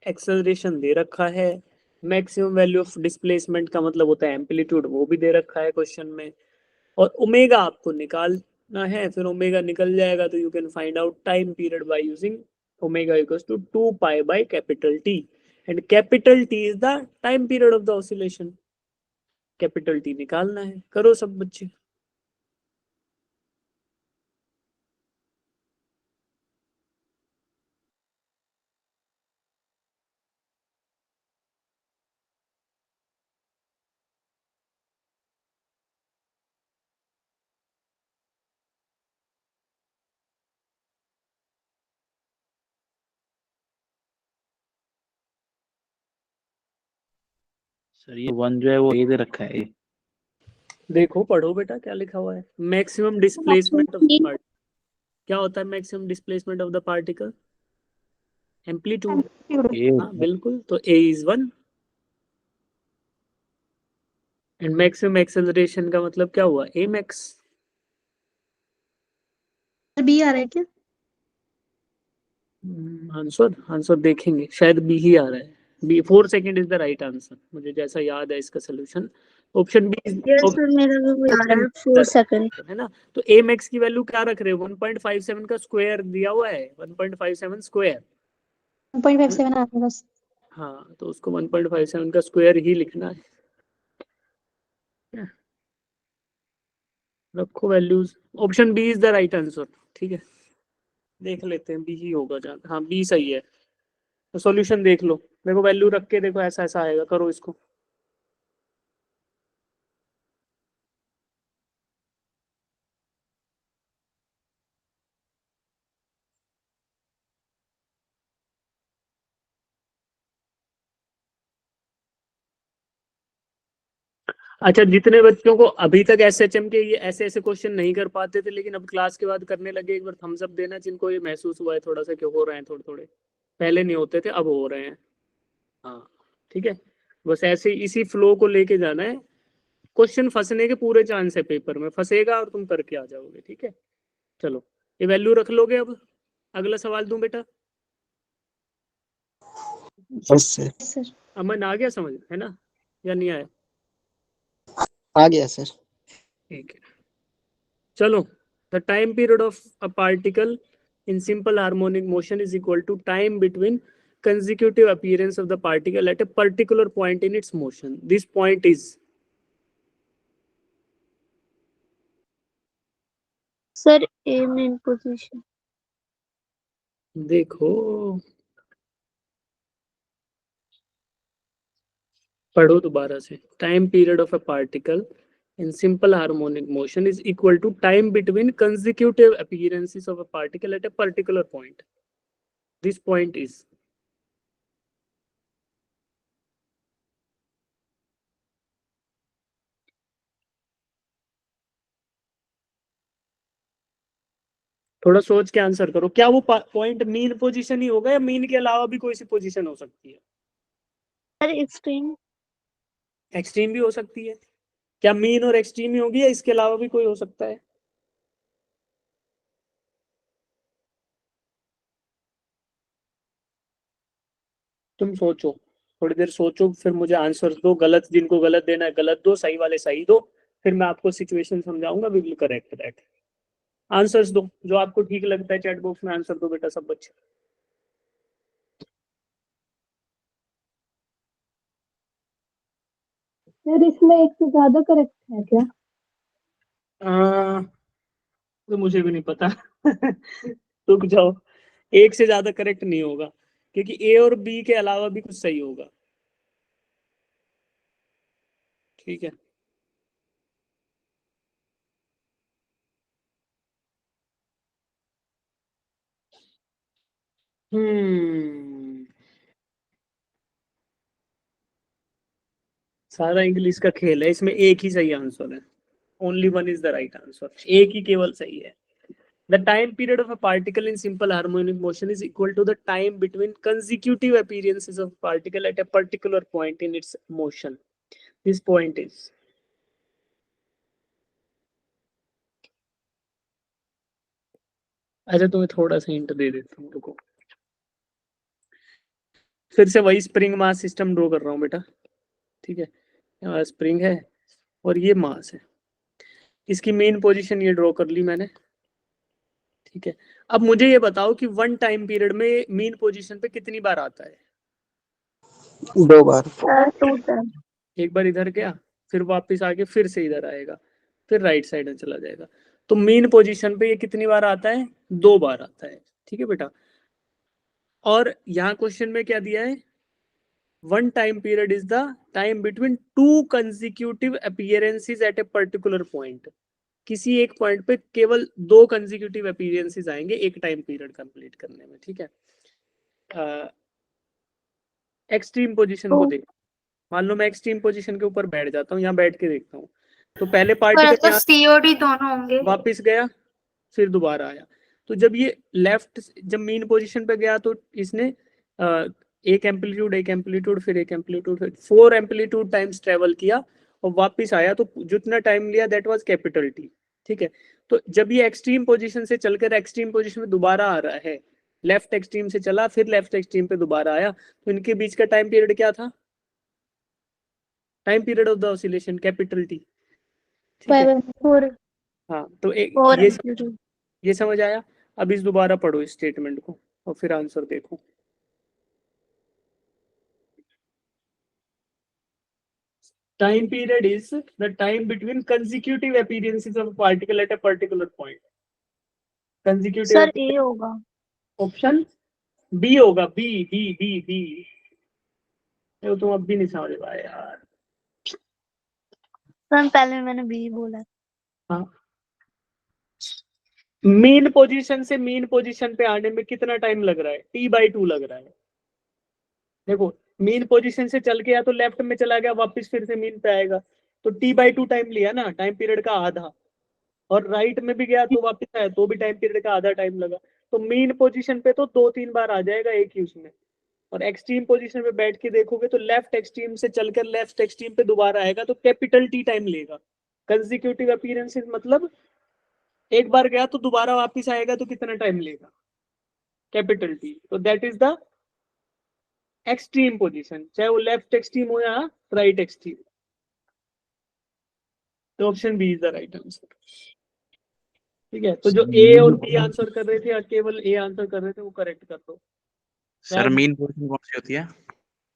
एक्सेलरेशन दे रखा है, मैक्सिमम वैल्यू ऑफ डिस्प्लेसमेंट का मतलब होता है एम्पलीट्यूड, वो भी दे रखा है क्वेश्चन में। और ओमेगा आपको निकालना है, फिर ओमेगा निकल जाएगा तो you can find out time period by using omega equals to 2 pi by capital T, and capital T is the time period of the oscillation. Capital T निकालना है, करो सब बच्चे। सर ये वन जो है वो ये दे रखा है। देखो पढ़ो बेटा क्या लिखा हुआ है, मैक्सिमम डिस्प्लेसमेंट ऑफ पार्ट, क्या होता है maximum displacement of the particle, amplitude. ये हाँ बिल्कुल, तो A is 1, and maximum acceleration का मतलब क्या हुआ, ए मैक्स। बी आ रहा है क्या? आंसर आंसर देखेंगे, शायद बी ही आ रहा है। B 4 second is the right answer, मुझे जैसा याद है इसका solution. Option B yes sir, मेरा भी वही आ रहा है, 4 सेकंड। है ना। तो ए मैक्स की वैल्यू क्या रख रहे हो, 1.57 का स्क्वायर दिया हुआ है, 1.57 स्क्वायर। 1.57 आ रहा है बस। हाँ तो उसको 1.57 का स्क्वायर ही लिखना है। रखो values, option B is the right answer, ठीक है। देख लेते हैं, बी ही होगा जहाँ, हाँ बी सही है। तो सॉल्यूशन देख लो, देखो वैल्यू रख के देखो, ऐसा ऐसा आएगा, करो इसको। अच्छा, जितने बच्चों को अभी तक एसएचएम के ये ऐसे ऐसे क्वेश्चन नहीं कर पाते थे, लेकिन अब क्लास के बाद करने लगे, एक बार थम्स अप देना जिनको ये महसूस हुआ है थोड़ा सा कि हो रहे हैं थोड़े थोड़े, पहले नहीं होते थे अब हो रहे हैं। हाँ ठीक है, बस ऐसे इसी फ्लो को लेके जाना है। क्वेश्चन फंसने के पूरे चांस है, पेपर में फंसेगा और तुम करके आ जाओगे, ठीक है। चलो ये वैल्यू रख लोगे, अब अगला सवाल दूं बेटा। Yes sir. सर अमन आ गया समझ, है ना, या नहीं आया? आ गया सर। ठीक है, चलो। The time period of a particle in simple harmonic motion is equal to time between consecutive appearance of the particle at a particular point in its motion. This point is, sir A main position. देखो पढ़ो दोबारा से। Time period of a particle in simple harmonic motion is equal to time between consecutive appearances of a particle at a particular point. This point is थोड़ा सोच के answer करो। क्या वो पॉइंट मीन पोजीशन ही होगा या मीन के अलावा भी कोई सी पोजीशन हो सकती है? Sir extreme. एक्सट्रीम भी हो सकती है। क्या मीन और एक्सट्रीम ही होगी या इसके अलावा भी कोई हो सकता है? तुम सोचो, थोड़ी देर सोचो, फिर मुझे आंसर दो। गलत जिनको गलत देना है गलत दो, सही वाले सही दो, फिर मैं आपको सिचुएशन समझाऊंगा। We will correct that. Answers दो, जो आपको ठीक लगता है चैट बॉक्स में आंसर दो बेटा सब बच्चे। सर इसमें एक से ज्यादा करेक्ट है क्या? तो मुझे भी नहीं पता। रुक जाओ, एक से ज्यादा करेक्ट नहीं होगा, क्योंकि ए और बी के अलावा भी कुछ सही होगा। ठीक है, सारा इंग्लिश का खेल है, इसमें एक ही सही आंसर है। Only one is the right answer, एक ही केवल सही है। The time period of a particle in simple harmonic motion is equal to the time between consecutive appearances of particle at a particular point in its motion. This point is अच्छा, तुम्हें थोड़ा सा hint दे देता हूँ, रुको। फिर से वही स्प्रिंग मास सिस्टम ड्रॉ कर रहा हूँ बेटा। ठीक है, यहाँ स्प्रिंग है और ये मास है। इसकी मेन पोजीशन ये ड्रॉ कर ली मैंने। ठीक है, अब मुझे ये बताओ कि वन टाइम पीरियड में मेन पोजीशन पे कितनी बार आता है? 2 बार। एक बार इधर गया, फिर वापस आके फिर से इधर आएगा, फिर राइट साइड में चला जाएगा। तो मेन पोजीशन पे ये कितनी बार आता है? 2 बार आता है। ठीक है बेटा, और यहाँ क्वेश्चन में क्या दिया है? One time period is the time between two consecutive appearances at a particular point. किसी एक पॉइंट पे केवल 2 कंसेक्यूटिव अपीयरेंसेस आएंगे एक टाइम पीरियड कंप्लीट करने में। ठीक है, एक्सट्रीम पोजीशन को देख। मान लो मैं एक्सट्रीम पोजीशन के ऊपर बैठ जाता हूँ, यहाँ बैठ के देखता हूँ, तो पहले पार्टिकल तो सीओडी दोनों होंगे। वापस गया, फिर दोबारा आया। तो जब ये लेफ्ट, जब मेन पोजीशन पे गया तो इसने एक एम्पलीट्यूड फिर एक एम्पलीट्यूड, फिर 4 एम्पलीट्यूड टाइम्स ट्रेवल किया और वापस आया। तो जितना टाइम लिया दैट वाज कैपिटल टी। ठीक है, तो जब ये एक्सट्रीम पोजीशन से चलकर एक्सट्रीम पोजीशन में दोबारा आ रहा है, लेफ्ट एक्सट्रीम से चला फिर लेफ्ट एक्सट्रीम पे दोबारा आया, तो इनके बीच का टाइम पीरियड क्या था? Time period of the oscillation capital T. ठीक है, 4 हाँ, तो एक 4 ये समझ आया। अब इस दोबारा पढ़ो इस स्टेटमेंट को और फिर आंसर देखो। Time period is the time between consecutive appearances of a particle at a particular point. Consecutive sir A होगा। ऑप्शन बी होगा। बी बी बी बी तो तुम अब भी नहीं समझ पाए यार। सर पहले मैंने बी बोला। हाँ, मेन पोजीशन से मेन पोजीशन पे आने में कितना टाइम लग रहा है? T/2 लग रहा है। देखो, मेन पोजीशन से चल के या तो लेफ्ट में चला गया, वापस फिर से मेन पे आएगा, तो T/2 टाइम लिया ना, टाइम पीरियड का आधा। और राइट में भी गया तो वापस आया तो भी टाइम पीरियड का आधा टाइम लगा। तो मेन पोजीशन पे तो 2-3 बार आ जाएगा एक ही उसमें। और एक्सट्रीम पोजीशन पे बैठ के देखोगे तो लेफ्ट एक्सट्रीम से चलकर लेफ्ट एक्सट्रीम पे दोबारा आएगा, तो कैपिटल टी टाइम लेगा। कंसेक्यूटिव अपीयरेंसेस मतलब एक बार गया तो दोबारा वापस आएगा, तो कितना टाइम लेगा? Capital T. तो that is the extreme position, चाहे वो लेफ्ट एक्सट्रीम हो या राइट एक्सट्रीम। तो option B is the right answer. ठीक है, तो जो ए और बी आंसर कर रहे थे या केवल ए आंसर कर रहे थे वो करेक्ट कर दो। सर मीन पोजीशन कौन सी होती है?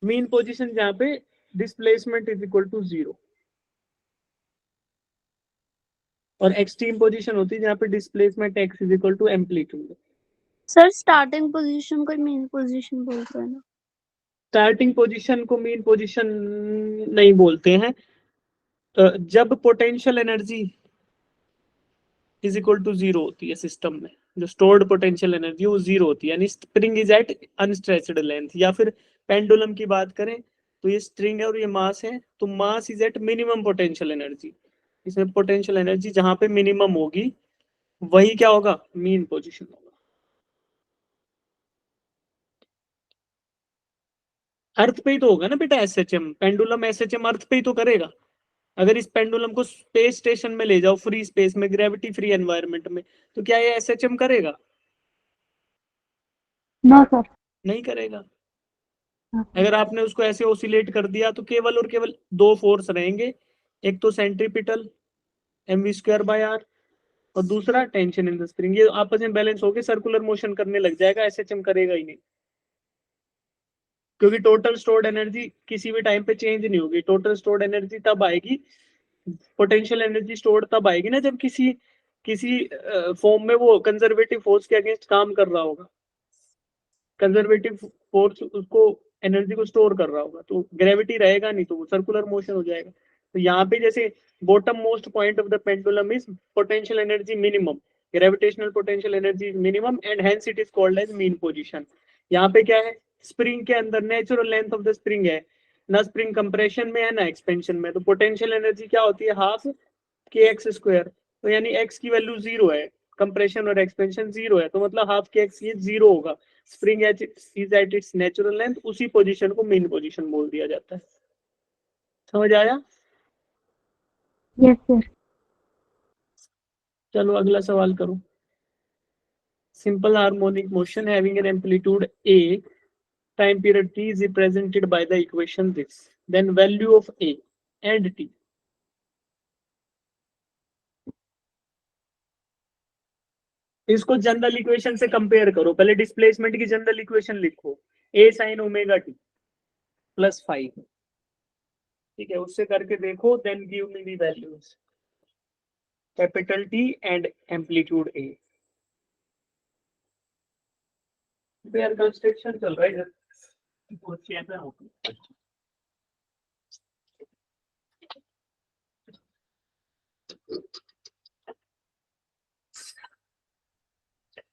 मीन पोजीशन जहाँ पे डिस्प्लेसमेंट इज इक्वल टू 0, और एक्सट्रीम पोजीशन होती है जहाँ पे displacement x is equal to amplitude. Sir starting position को मेन पोजीशन बोलते हैं ना। स्टार्टिंग पोजीशन को मीन पोजीशन नहीं बोलते हैं। जब potential energy is equal to zero होती है सिस्टम में, जो स्टोर्ड पोटेंशियल एनर्जी वो जीरो होती है, यानी spring is at unstretched length. या फिर पेंडुलम की बात करें तो ये स्ट्रिंग है और ये मास है, तो mass is at minimum potential energy. इसमें पोटेंशियल एनर्जी जहां पे मिनिमम होगी वही क्या होगा, मीन पोजीशन होगा। अर्थ पे ही तो होगा ना बेटा एसएचएम, पेंडुलम एसएचएम अर्थ पे ही तो करेगा। अगर इस पेंडुलम को स्पेस स्टेशन में ले जाओ, फ्री स्पेस में, ग्रेविटी फ्री एनवायरनमेंट में, तो क्या ये एसएचएम करेगा? No sir. नहीं करेगा। अगर आपने उसको ऐसे ओसिलेट कर दिया तो केवल और केवल दो फोर्स रहेंगे, एक तो सेंट्रीपिटल mv²/r और दूसरा टेंशन इन द स्प्रिंग। ये आपस में बैलेंस होकर सर्कुलर मोशन करने लग जाएगा, एसएचएम करेगा ही नहीं, क्योंकि टोटल स्टोर्ड एनर्जी किसी भी टाइम पे चेंज नहीं होगी। टोटल स्टोर्ड एनर्जी तब आएगी, पोटेंशियल एनर्जी स्टोर्ड तब आएगी ना जब किसी किसी फॉर्म में वो कंजर्वेटिव फोर्स के अगेंस्ट काम कर रहा होगा, कंजर्वेटिव फोर्स उसको एनर्जी को स्टोर कर रहा होगा। तो ग्रेविटी रहेगा नहीं तो वो सर्कुलर मोशन हो जाएगा। तो यहाँ पे जैसे bottom most point of the pendulum is potential energy minimum, gravitational potential energy minimum and hence it is called as mean position. यहाँ पे क्या है, स्प्रिंग के अंदर natural length of the spring है, ना स्प्रिंग कंप्रेशन में है ना एक्सपेंशन में, तो पोटेंशियल एनर्जी क्या होती है, हाफ के एक्स स्क्वायर। तो यानी एक्स की वैल्यू जीरो है, कंप्रेशन और एक्सपेंशन जीरो है, तो मतलब हाफ के एक्स ये जीरो होगा। Spring is at its natural length, उसी पोजीशन को मीन पोजीशन बोल दिया जाता है। समझ आया? Yes sir. चलो अगला सवाल करो। Simple harmonic motion having an amplitude a, time period t is represented by the equation this, then value of a and t. इसको जनरल इक्वेशन से कंपेयर करो। पहले डिस्प्लेसमेंट की जनरल इक्वेशन लिखो, a sin omega t plus 5, ठीक है, उससे करके देखो, then give me the values capital T and amplitude a। यार कंस्ट्रक्शन चल रहा है इधर,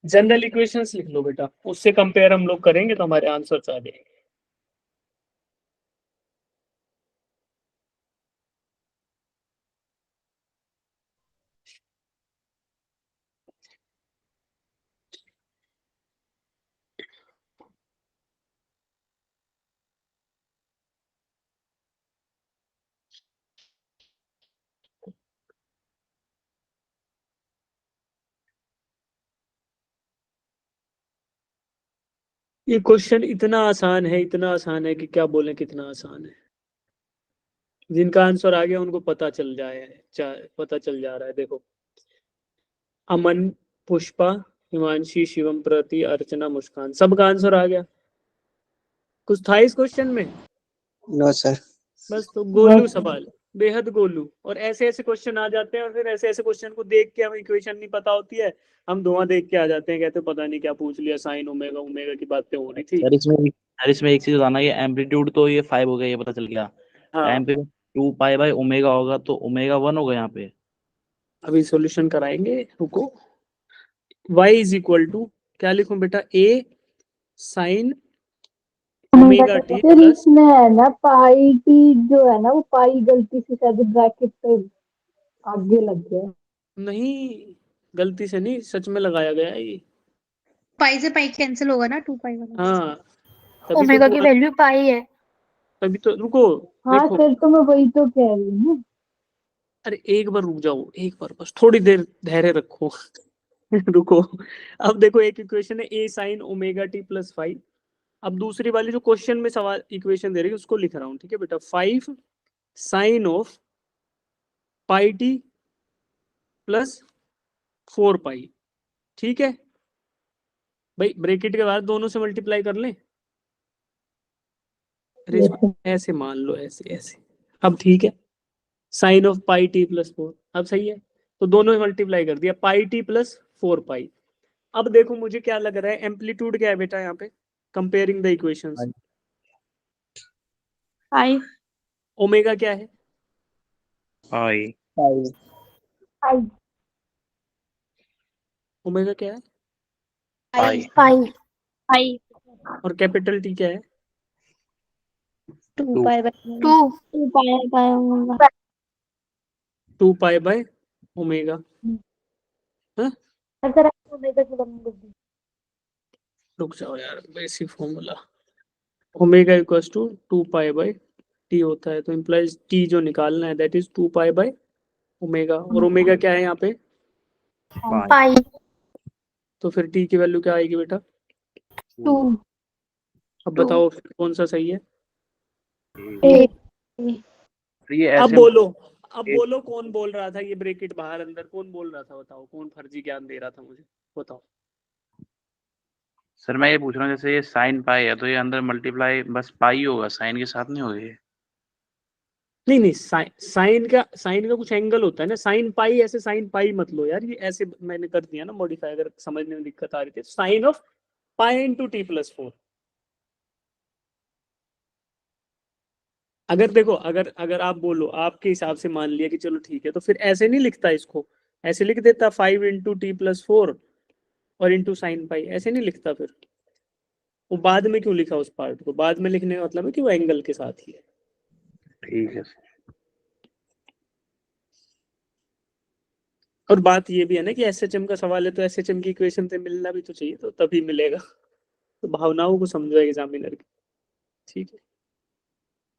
जनरल इक्वेशंस लिख लो बेटा, उससे कंपेयर हम लोग करेंगे तो हमारे आंसर्स आ जाएंगे। ये क्वेश्चन इतना आसान है, इतना आसान है कि क्या बोले, कितना आसान है। जिनका आंसर आ गया उनको पता चल पता चल जा रहा है। देखो, अमन, पुष्पा, हिमांशी, शिवम, प्रति, अर्चना, मुस्कान, सबका आंसर आ गया। कुछ था इस क्वेश्चन में? No sir. बस तो गोलू सवाल, बेहद गोलू। और ऐसे ऐसे क्वेश्चन आ जाते हैं और फिर ऐसे ऐसे क्वेश्चन को देख के हमें इक्वेशन नहीं पता होती है, हम धुआं देख के आ जाते हैं, कहते पता नहीं क्या पूछ लिया, साइन ओमेगा ओमेगा की बातें हो रही थी। सर इसमें एक चीज बताना, ये एम्पलीट्यूड तो ये 5 हो गया, ये पता चल गया। हाँ, टाइम पे 2 पाई/ओमेगा होगा तो ओमेगा 1 होगा यहाँ पे। अभी सॉल्यूशन कराएंगे, रुको। y इज इक्वल टू क्या लिखूं बेटा, a sine omega T sir plus, इसमें है ना पाई टी जो है ना, वो पाई गलती से शायद ब्रैकेट पे आगे लग गया। नहीं गलती से नहीं, सच में लगाया गया है ये। पाई से पाई कैंसिल होगा ना, 2 पाई वाला। हाँ तभी ओमेगा तो की वैल्यू पाई है। तभी तो रुको, हाँ देखो, सर, तो मैं वही तो कह रही हूँ। अरे एक बार रुक जाओ, एक बार बस थोड़ी देर धैर्य रखो। रुको, अब देखो एक इक्वेशन है a sine omega T plus 5। अब दूसरी वाली जो क्वेश्चन में सवाल इक्वेशन दे रही है उसको लिख रहा हूँ, ठीक है बेटा, 5 sine of pi t plus 4 pi, ठीक है भाई, ब्रैकेट के बाद दोनों से मल्टीप्लाई कर लें। अरे इसको ऐसे मान लो, ऐसे ऐसे, अब ठीक है, sine of pi t plus 4, अब सही है, तो दोनों मल्टीप्लाई कर दिया, पाई टी प्लस 4 पाई। अब देखो मुझे क्या लग रहा है, एम्पलीट्यूड क्या है बेटा यहाँ पे, कंपेयरिंग द इक्वेशंस, 5 ओमेगा क्या है? I. I ओमेगा क्या है? I. 5 5 और कैपिटल टी क्या है? 2 Two. pi by 2 pi by omega 2 pi by omega. हाँ, अगर आप ओमेगा की वैल्यू लिख दी रुक जाओ यार, basic formula. Omega equals to 2 pi by T होता है, तो इम्प्लाइज टी जो निकालना है that is 2 pi by omega. और ओमेगा क्या है यहाँ पे? Pi. pi तो फिर टी की वैल्यू क्या आएगी बेटा? 2 अब Two. बताओ कौन सा सही है? 8 तो ये अब ऐसे बोलो, अब एक- बोलो कौन बोल रहा था ये ब्रैकेट बाहर अंदर, कौन बोल रहा था? बताओ कौन फर्जी ज्ञान दे रहा था मुझे, बताओ। सर मैं ये पूछ रहा हूँ जैसे ये साइन पाई है तो ये अंदर मल्टीप्लाई बस पाई होगा, साइन के साथ नहीं होगा ये? नहीं नहीं, साइन का कुछ एंगल होता है ना। साइन पाई, ऐसे साइन पाई मत लो यार, ये ऐसे मैंने कर दिया ना मॉडिफाई, अगर समझने में दिक्कत आ रही थी। Sine of pi into t plus 4। अगर देखो, अगर अगर आप बोलो आपके हिसाब से मान लिया कि चलो ठीक है, तो फिर ऐसे नहीं लिखता इसको, ऐसे लिख देता 5 इंटू टी प्लस 4 और इंटू साइन पाई, ऐसे नहीं लिखता। फिर वो बाद में क्यों लिखा? उस पार्ट को बाद में लिखने का मतलब है कि वो एंगल के साथ ही है। ठीक है सर। और बात ये भी है ना कि एसएचएम का सवाल है, तो एसएचएम की इक्वेशन से मिलना भी तो चाहिए, तो तभी मिलेगा। तो भावनाओं को समझो एग्जामिनर की। ठीक है,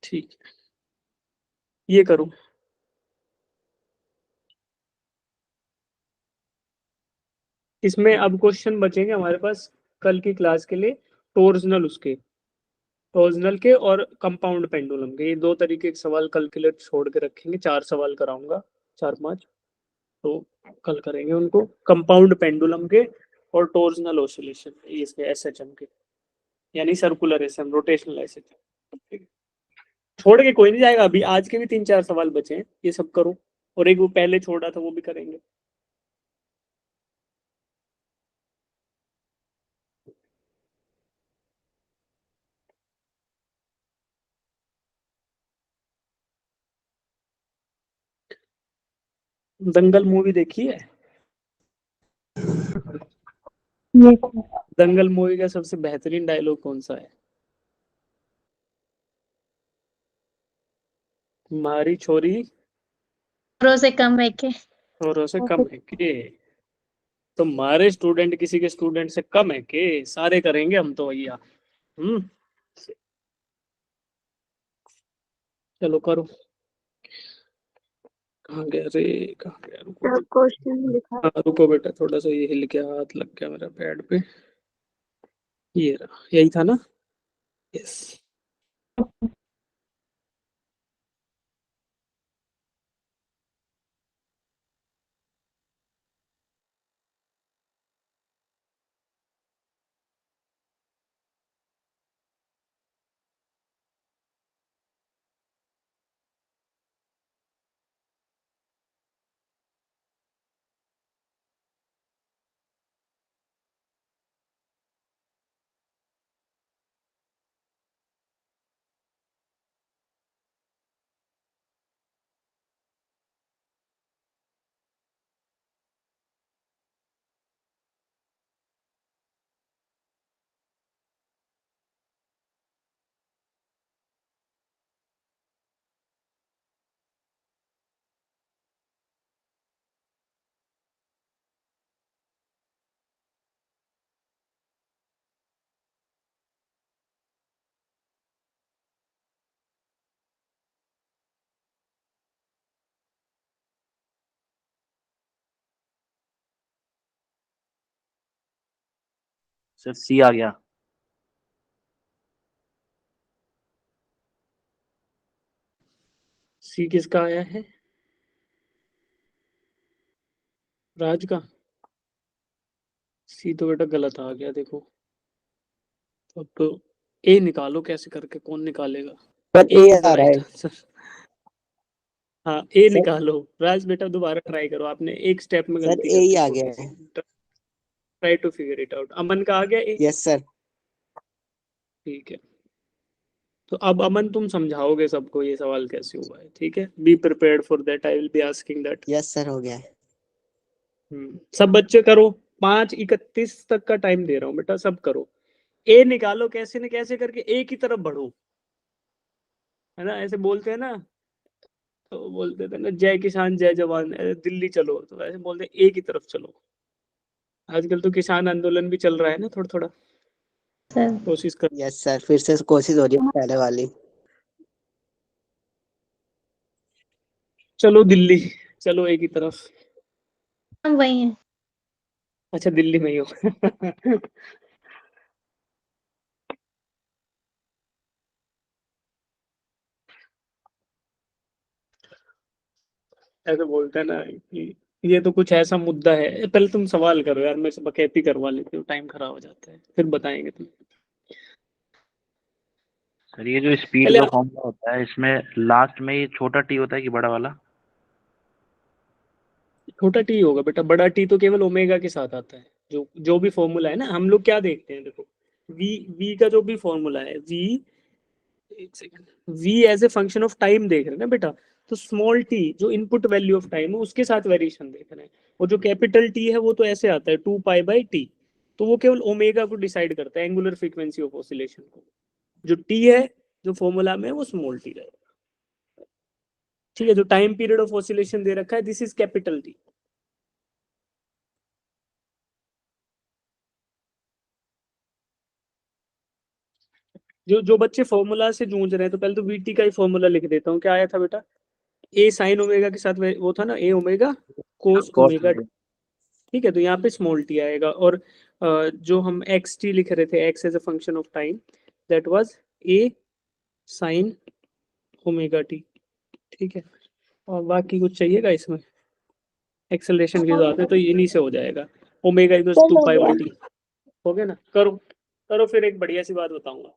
ठीक है, ये करूं। इसमें अब क्वेश्चन बचेंगे हमारे पास कल की क्लास के लिए, टॉर्जनल टॉर्जनल के और कंपाउंड पेंडुलम के। ये दो तरीके के सवाल कल के लिए छोड़ के रखेंगे। 4 सवाल कराऊंगा, 4-5, तो कल करेंगे उनको, कंपाउंड पेंडुलम के और टॉर्जनल ऑसिलेशन इसके एसएचएम के, यानी सर्कुलर एसएम, रोटेशनल एसएचएम। छोड़ के कोई नहीं जाएगा। अभी आज के भी 3-4 सवाल बचे हैं, ये सब करो। और एक वो पहले छोड़ा था वो भी करेंगे। दंगल मूवी देखी है? दंगल मूवी का सबसे बेहतरीन डायलॉग कौन सा है? तुम्हारी छोरी औरों से कम है के औरों से कम है के? तुम्हारे स्टूडेंट किसी के स्टूडेंट से कम है के? सारे करेंगे हम तो भैया। चलो करो। कहाँ गया रे, कहाँ गया? रुको क्वेश्चन लिखा रुको बेटा, थोड़ा सा ये हिल गया, हाथ लग गया मेरा पैड पे। ये रहा, यही था ना? यस। सर सी आ गया। सी किसका आया है? राज का। सी तो बेटा गलत आ गया, देखो। अब तो ए निकालो कैसे करके, कौन निकालेगा? पर ए ए इज द आ रहा राइट है आंसर। हाँ, ए सर। निकालो। राज बेटा दोबारा ट्राई करो, आपने एक स्टेप में सर गलती ए कर ही दी आ छोटी गया सी। है। Try to figure it out. Aman का आ गया ए? Yes sir. ठीक है। तो अब अमन तुम समझाओगे सबको ये सवाल कैसे हुआ है, ठीक है? Be prepared for that, I will be asking that. Yes sir, हो गया है। सब बच्चे करो, 5:31 तक का टाइम दे रहा हूँ बेटा, सब करो। ए निकालो, कैसे न कैसे करके ए की तरफ बढ़ो, है ना? ऐसे बोलते हैं ना, तो बोलते थे ना जय किसान जय जवान, दिल्ली चलो, तो ऐसे बोलते ए की तरफ चलो। आजकल तो किसान आंदोलन भी चल रहा है ना, थोड़ा थोड़ा सर कोशिश कर। यस सर, फिर से कोशिश हो रही है पहले वाली। चलो दिल्ली, चलो ए की तरफ। हम वही हैं। अच्छा दिल्ली में ही हो। ऐसे बोलते हैं ना कि ये तो कुछ ऐसा मुद्दा है। पहले तुम सवाल करो यार, मैं बकैती करवा लेती हूँ, टाइम खराब हो जाता है, फिर बताएंगे तुम। सर ये जो स्पीड पहले का फॉर्मूला होता है, इसमें लास्ट में ये छोटा टी होता है कि बड़ा वाला? छोटा टी होगा बेटा, बड़ा टी तो केवल ओमेगा के साथ आता है। जो जो भी फॉर्मूला है ना, हम लोग क्या देखते हैं, देखो वी वी का जो भी फॉर्मूला है, वी, एक second, v as a function of time देख रहे हैं ना बेटा, तो स्मॉल टी जो इनपुट वैल्यू ऑफ टाइम है उसके साथ वेरिएशन देख रहे हैं, और जो कैपिटल टी है वो तो ऐसे आता है 2π/t, तो वो केवल ओमेगा को डिसाइड करता है, एंगुलर फ्रीक्वेंसी ऑफ ऑसिलेशन को। जो टी है जो फॉर्मूला में है वो स्मॉल टी रहेगा, ठीक है? जो टाइम पीरियड ऑफ ऑसिलेशन दे रखा है, दिस इज कैपिटल टी। जो जो बच्चे फॉर्मूला से जूझ रहे हैं, तो पहले तो वीटी का ही फॉर्मूला लिख देता हूँ। क्या आया था बेटा? ए साइन ओमेगा के साथ वो था ना, ए ओमेगा कोस ओमेगा, ठीक है? तो यहाँ पे स्मॉल टी आएगा, और जो हम एक्स टी लिख रहे थे, x as a function of time, that was a sine omega T, ठीक है? और बाकी कुछ चाहिएगा इसमें? एक्सेलरेशन की बात है तो इन्हीं से हो जाएगा, ओमेगा इक्वल्स चल हो 2π/t। हो गया ना? करो करो, फिर एक बढ़िया सी बात बताऊंगा,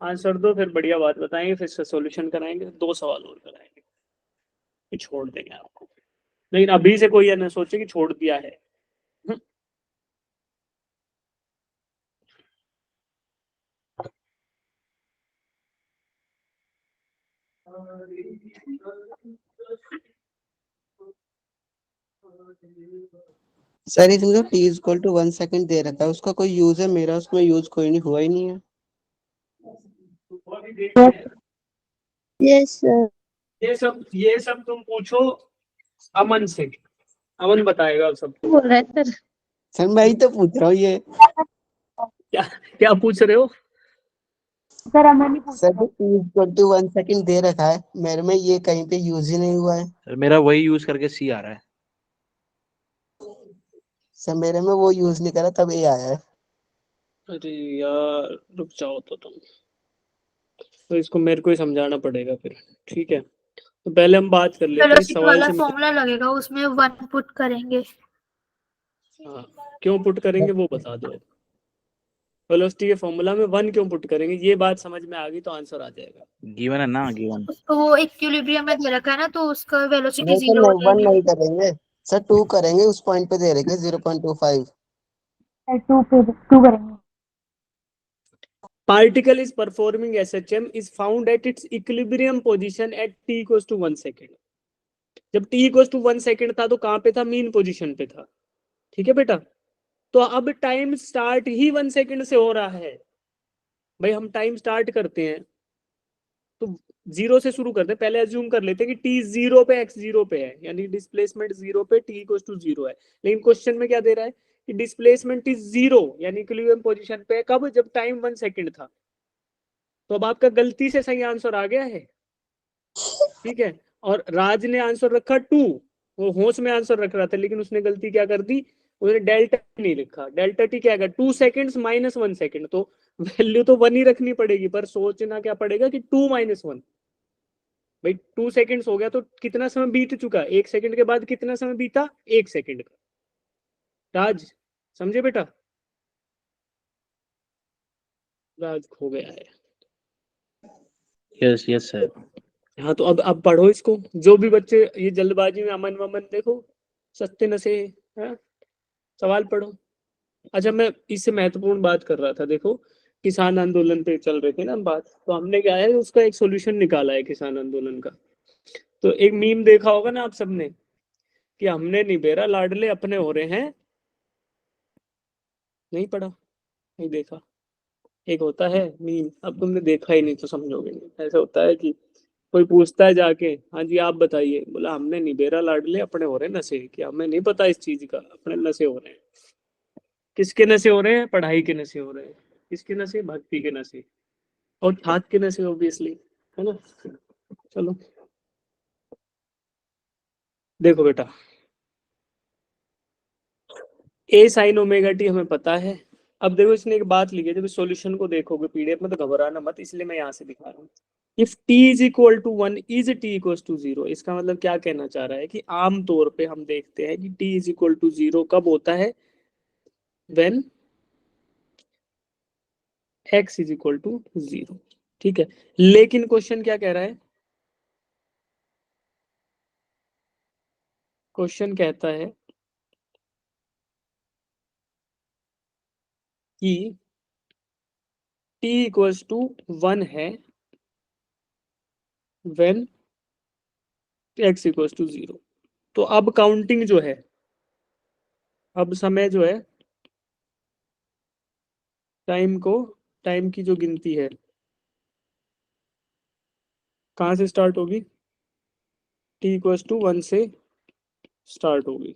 आंसर दो, फिर बढ़िया बात बताएंगे, फिर सॉल्यूशन कराएंगे, 2 सवाल और कराएंगे, फिर छोड़ देंगे आपको। लेकिन अभी से कोई ये ना सोचे कि छोड़ दिया है। सर इसमें जो t इक्वल टू 1 सेकंड दे रखा है, उसका कोई यूज है? मेरा उसमें यूज कोई नहीं हुआ ही नहीं है। Yes sir. ये सब तुम पूछो अमन से, अमन बताएगा सबको। बोल रहा है सर। सर मैं ही तो पूछ रहा हूँ ये। क्या क्या पूछ रहे हो? सर अमन ही पूछ सर रहा जो t इक्वल टू 1 सेकंड दे रखा है, मेरे में ये कहीं पे यूज ही नहीं हुआ है। सर मेरा वही यूज करके सी आ रहा है। सर मेरे में वो यूज नहीं करा तब ये आया है। अरे यार रुक जाओ तो तुम, तो इसको मेरे को ही समझाना पड़ेगा फिर, ठीक है? तो पहले हम बात कर लेते हैं इस वेलोसिटी सवाल वाला से। फॉर्मूला लगेगा, उसमें 1 पुट करेंगे। हाँ, क्यों पुट करेंगे वो बता दो। वेलोसिटी के फॉर्मूला में 1 क्यों पुट करेंगे, ये बात समझ में आ गई तो आंसर आ जाएगा। गिवन है ना, गिवन। उसको वो इक्विलिब्रियम में दे रखा है ना, तो उसका वेलोसिटी नहीं सर, 0 हो नहीं 1 जाएगी। नहीं करेंगे सर, 2 करेंगे। उस पॉइंट पे दे रखे 0.25। है। 2 करेंगे। Particle is performing SHM is found at its equilibrium position at t equals to 1 second। जब t equals to 1 second था तो कहाँ पे था? मीन पोजीशन पे था, ठीक है बेटा? तो अब टाइम स्टार्ट ही 1 सेकंड से हो रहा है। भाई हम टाइम स्टार्ट करते हैं तो 0 से शुरू करते हैं, पहले अज्यूम कर लेते हैं कि t 0 पे x 0 पे है, यानी डिस्प्लेसमेंट 0 पे t इक्वल्स टू 0 है। लेकिन क्वेश्चन में क्या दे रहा है कि डिस्प्लेसमेंट इज 0, यानी इक्विलिब्रियम पोजीशन पे कब? जब टाइम 1 सेकंड था। तो अब आपका गलती से सही आंसर आ गया है, ठीक है? और राज ने आंसर रखा 2, वो होश में आंसर रख रहा था, लेकिन उसने गलती क्या कर दी, उसने डेल्टा नहीं लिखा। डेल्टा टी क्या है? 2 सेकंड्स माइनस 1 सेकंड, तो वैल्यू तो 1 ही रखनी पड़ेगी, पर सोचना क्या पड़ेगा कि 2 - 1। भाई 2 सेकंड्स हो गया तो कितना समय बीत चुका? 1 सेकंड के बाद कितना समय बीता? 1 सेकंड का। राज समझे बेटा? राज खो गया है। Yes yes sir. हाँ तो अब पढ़ो इसको, जो भी बच्चे ये जल्दबाजी में अमन वमन, देखो सत्य नशे, हाँ? सवाल पढ़ो। अच्छा मैं इससे महत्वपूर्ण बात कर रहा था, देखो किसान आंदोलन पे चल रहे थे ना बात, तो हमने क्या है उसका एक सॉल्यूशन निकाला है किसान आंदोलन का। तो एक मीम देखा होगा ना आप सबने कि हमने नहीं बेरा लाडले अपने हो रहे हैं, नहीं पढ़ा, नहीं देखा। एक होता है मीम, अब तुमने देखा ही नहीं तो समझोगे नहीं। ऐसा होता है कि कोई पूछता है जाके, हाँ जी आप बताइए, बोला हमने नहीं बेरा लाडले अपने हो रहे हैं नशे, कि हमें नहीं पता इस चीज का, अपने नशे हो रहे हैं। किसके नशे हो रहे हैं? पढ़ाई के नशे हो रहे हैं। किसके नशे? भक्ति के नशे और ठाक के नशे ऑब्वियसली, है ना। चलो देखो बेटा, ए साइन ओमेगा टी हमें पता है। अब देखो इसने एक बात लिखी है, जब सॉल्यूशन को देखोगे पीडीएफ में तो घबराना मत, इसलिए मैं यहाँ से दिखा रहा हूँ। If t is equal to 1 is t equal to 0, इसका मतलब क्या कहना चाह रहा है कि आम तौर पे हम देखते हैं कि t इज इक्वल टू 0 कब होता है? When x is equal to 0। ठीक है, लेकिन क्वेश्चन क्या कह रहा है? क्वेश्चन कहता है कि t इक्वल्स टू 1 है व्हेन x इक्वल्स टू 0। तो अब काउंटिंग जो है, अब समय जो है, टाइम की जो गिनती है कहाँ से स्टार्ट होगी? t इक्वल्स टू 1 से स्टार्ट होगी।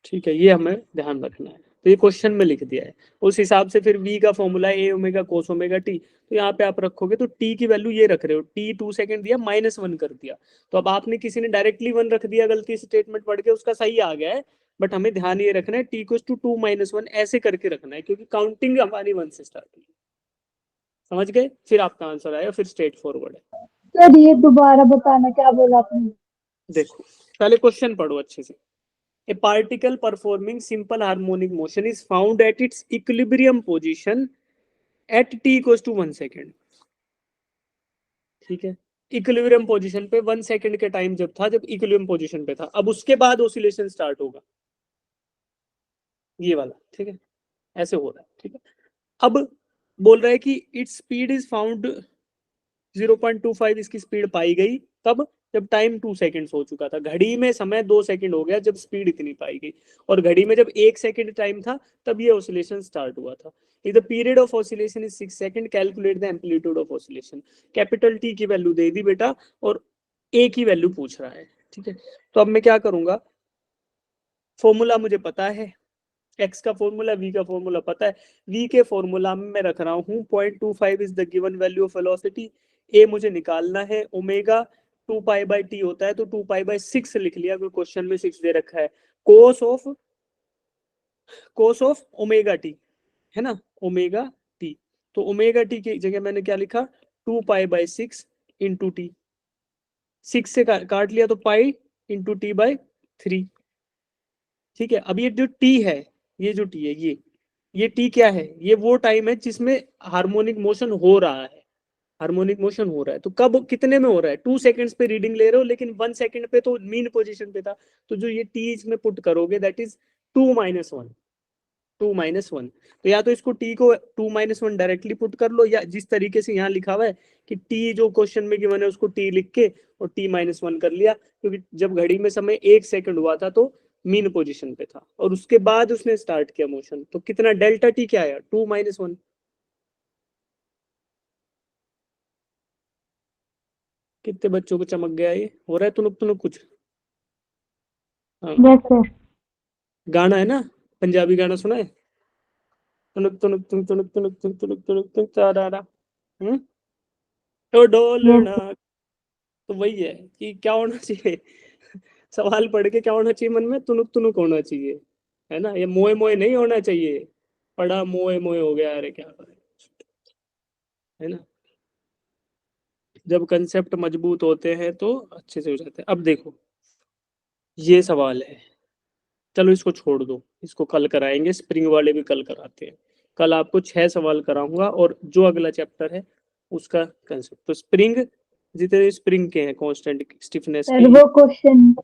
ठीक है, ये हमें ध्यान रखना है। तो ये क्वेश्चन में लिख दिया है, उस हिसाब से फिर v का फॉर्मूला ए ओमेगा कोस ओमेगा टी। तो यहाँ पे आप रखोगे तो t की वैल्यू ये रख रहे हो, t 2 सेकंड दिया -1 कर दिया। तो अब आपने किसी ने डायरेक्टली 1 रख दिया, गलती से स्टेटमेंट पढ़ के उसका सही आ गया है, बट हमें ध्यान ये रखना है t इक्वल्स टू 2 - 1 ऐसे करके रखना है, क्योंकि काउंटिंग हमारी 1 से स्टार्ट हुई। समझ गए? फिर आपका आंसर आएगा, फिर स्ट्रेट फॉरवर्ड है। सर ये दोबारा बताना, क्या बोला आपने? देखो पहले क्वेश्चन पढ़ो अच्छे से। A particle performing simple harmonic motion is found at its equilibrium position at t equals to 1 second। ठीक है, इक्विलिब्रियम पोजीशन पे 1 सेकंड के टाइम जब था, जब इक्विलिब्रियम पोजीशन पे था। अब उसके बाद ऑसिलेशन स्टार्ट होगा, ये वाला। ठीक है, ऐसे हो रहा है। ठीक है, अब बोल रहा है कि इट्स स्पीड इज फाउंड 0.25, इसकी स्पीड पाई गई तब जब टाइम 2 सेकंड्स हो चुका था। घड़ी में समय 2 सेकंड हो गया जब स्पीड इतनी पाई गई, और घड़ी में जब 1 सेकंड टाइम था तब ये ऑसिलेशन स्टार्ट हुआ था। If the period of oscillation is 6 second, calculate the amplitude of oscillation. Capital T की वैल्यू दे दी बेटा, और ए की वैल्यू पूछ रहा है। ठीक है, तो अब मैं क्या करूंगा, फॉर्मूला मुझे पता है, x का फॉर्मूला, v का फॉर्मूला पता है। v के फॉर्मूला में मैं रख रहा हूँ 0.25 is the given value of velocity. a मुझे निकालना है, ओमेगा 2 पाई बाई टी होता है, तो 2 पाई बाई 6 लिख लिया, क्योंकि क्वेश्चन में 6 दे रखा है। कोस ऑफ ओमेगा टी, है ना, ओमेगा टी। तो ओमेगा टी की जगह मैंने क्या लिखा? 2 पाई बाई 6 इंटू टी। 6 से काट लिया तो पाई इंटू टी बाई 3। ठीक है, अब ये जो टी है, ये जो टी है, ये टी क्या है? ये वो टाइम है जिसमें हार्मोनिक मोशन हो रहा है। हार्मोनिक मोशन हो रहा है तो कब, कितने में हो रहा है? 2 सेकंड्स पे रीडिंग ले रहे हो, लेकिन 1 सेकंड पे तो मीन पोजीशन पे था। तो जो ये टी इसमें पुट करोगे दैट इज 2 - 1, 2 - 1। तो या तो इसको टी को 2 - 1 डायरेक्टली पुट कर लो, या जिस तरीके से यहाँ लिखा हुआ है कि टी जो क्वेश्चन में गिवन है उसको टी लिख के और टी -1 कर लिया, क्योंकि जब घड़ी में समय 1 सेकंड हुआ था तो मीन पोजीशन पे था, और उसके बाद उसने स्टार्ट किया मोशन। तो कितना डेल्टा टी क्या आया? 2 - 1। कितने बच्चों को चमक गया? ये हो रहा है तुनुक तुनुक कुछ? हाँ, यस सर। गाना है ना, पंजाबी गाना सुना है? तुनुक तुनुक तुनुक तुनुक तुनुक तुनुक तुनुक तुनुक तुनुक तारारा, तो डोलना। तो वही है कि क्या होना चाहिए सवाल पढ़ के क्या होना चाहिए मन में? तुनुक तुनुक होना चाहिए, है ना। ये मोए मोए नहीं होना चाहिए, पढ़ा मोए मोए हो गया, अरे क्या करें, है ना। जब कंसेप्ट मजबूत होते हैं तो अच्छे से हो जाते हैं। अब देखो ये सवाल है, चलो इसको छोड़ दो, इसको कल कराएंगे, स्प्रिंग वाले भी कल कराते हैं। कल आपको 6 सवाल कराऊंगा, और जो अगला चैप्टर है उसका कंसेप्ट। तो स्प्रिंग, जितने स्प्रिंग के हैं कांस्टेंट स्टिफनेस सर के, वो क्वेश्चन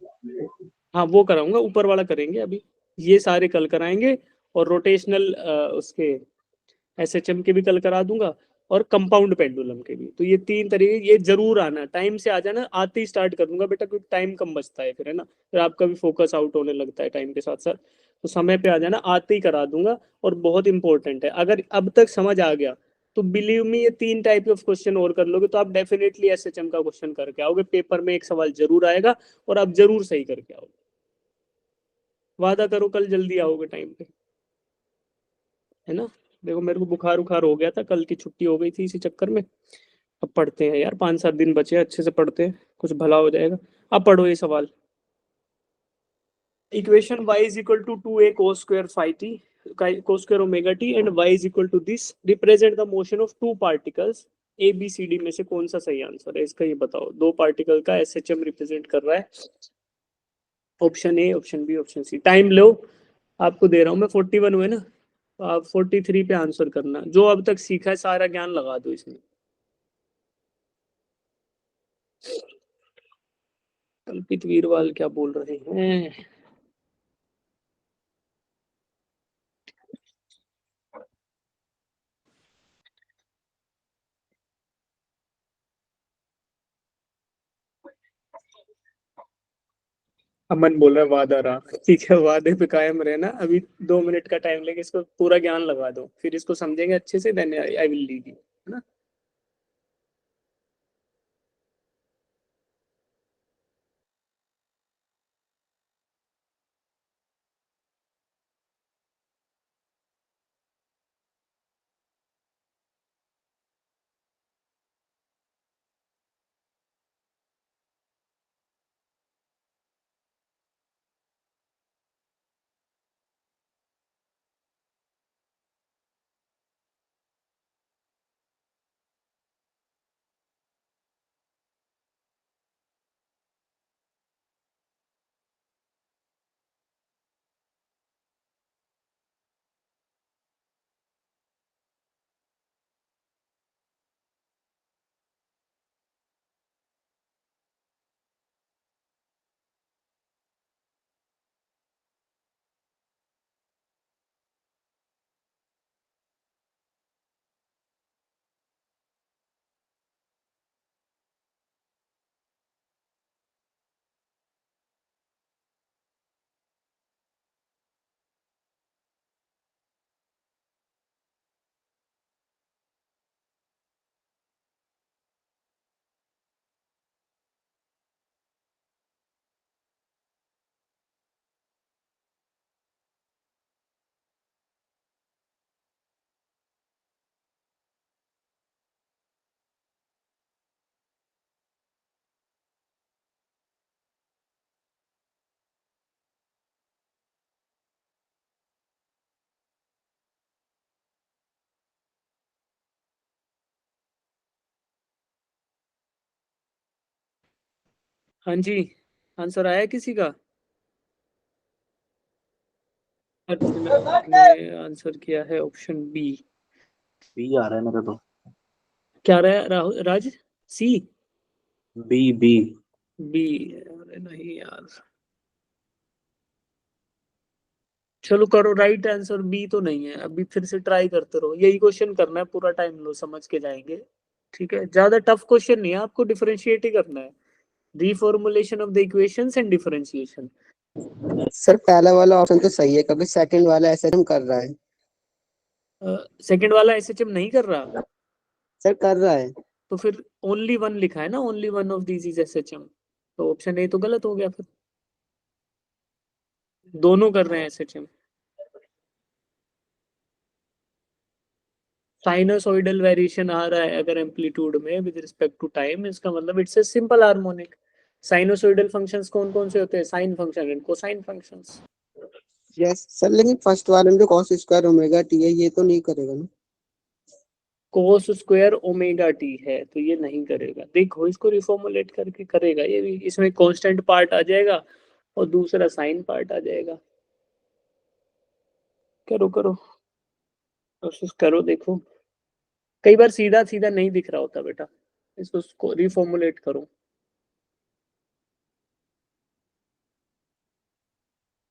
हाँ वो कराऊंगा, ऊपर वाला करेंगे अभी। ये सारे कल कराएंगे, और रोटेशनल उसके एसएचएम के भी कल करा दूंगा, और कंपाउंड पेंडुलम के भी। तो ये 3 तरीके, ये जरूर आना, टाइम से आ जाना, आते ही स्टार्ट कर दूंगा बेटा, क्योंकि टाइम कम बचता है फिर, है ना, फिर आपका भी फोकस आउट होने लगता है टाइम के साथ साथ। तो समय पे आ जाना, आते ही करा दूंगा। और बहुत इंपॉर्टेंट है, अगर अब तक समझ आ गया तो बिलीव मी, ये 3 टाइप ऑफ क्वेश्चन और कर लोगे तो आप डेफिनेटली एसएचएम का क्वेश्चन करके आओगे, पेपर में एक सवाल जरूर आएगा, और आप जरूर सही करके आओगे। वादा करो कल जल्दी आओगे टाइम पे, है ना। देखो मेरे को बुखार उखार हो गया था, कल की छुट्टी हो गई थी इसी चक्कर में। अब पढ़ते हैं यार, 5-7 दिन बचे हैं, अच्छे से पढ़ते हैं, कुछ भला हो जाएगा। अब पढ़ो ये सवाल। Equation y is equal to 2a cos square phi t cos square omega t and y is equal to this represent the motion of two particles a b c d में से कौन सा सही आंसर है इसका, ये बताओ। 2 particle का एसएचएम रिप्रेजेंट कर रहा है, option A, option B, option C. Time लो, आपको दे रहा हूँ मैं। 41 हुए ना, तो आप 43 पे आंसर करना। जो अब तक सीखा है सारा ज्ञान लगा दो इसमें। कल्पित वीरवाल क्या बोल रहे हैं? अमन बोल रहा है वादा रहा, ठीक है, वादे पे कायम रहना। अभी 2 मिनट का टाइम लेके इसको पूरा ज्ञान लगा दो, फिर इसको समझेंगे अच्छे से, then I will lead you, है ना। हाँ जी, आंसर आया किसी का? अर्चना ने आंसर किया है ऑप्शन बी। बी आ रहा है मेरा तो। क्या रहा है Rahul Raj? C? B B. B? अरे नहीं यार, चलो करो राइट आंसर बी तो नहीं है। अभी फिर से ट्राई करते रहो, यही क्वेश्चन करना है, पूरा टाइम लो, समझ के जाएंगे। ठीक है, ज्यादा टफ क्वेश्चन नहीं है, आपको डिफरेंशिएट ही करना है। रिफॉर्मुलेशन of the equations and differentiation. Sir पहला वाला ऑप्शन तो सही है क्योंकि सेकंड वाला एसएचएम कर रहा है। सेकंड वाला एसएचएम नहीं कर रहा? सर कर रहा है। तो फिर ओनली वन लिखा है ना, only one of these is SHM, तो ऑप्शन ए तो गलत हो गया फिर। दोनों कर रहे हैं एसएचएम। साइनसोइडल वेरिएशन आ रहा है अगर एम्पलीट्यूड में विद रिस्पेक्ट टू टाइम, इसका मतलब it's a simple harmonic. Sinusoidal functions कौन कौन से होते हैं? Sine function and cosine functions. Yes sir, लेकिन फर्स्ट वाले में जो cos स्क्वायर ओमेगा टी है ये तो नहीं करेगा ना। कोस स्क्वायर ओमेगा टी है तो ये नहीं करेगा। देखो इसको रिफॉर्मुलेट करके करेगा ये भी, इसमें कांस्टेंट पार्ट आ जाएगा और दूसरा साइन पार्ट आ जाएगा। करो करो, कोशिश करो, देखो कई बार सीधा सीधा नहीं दिख रहा होता बेटा, इसको रिफॉर्मुलेट करो।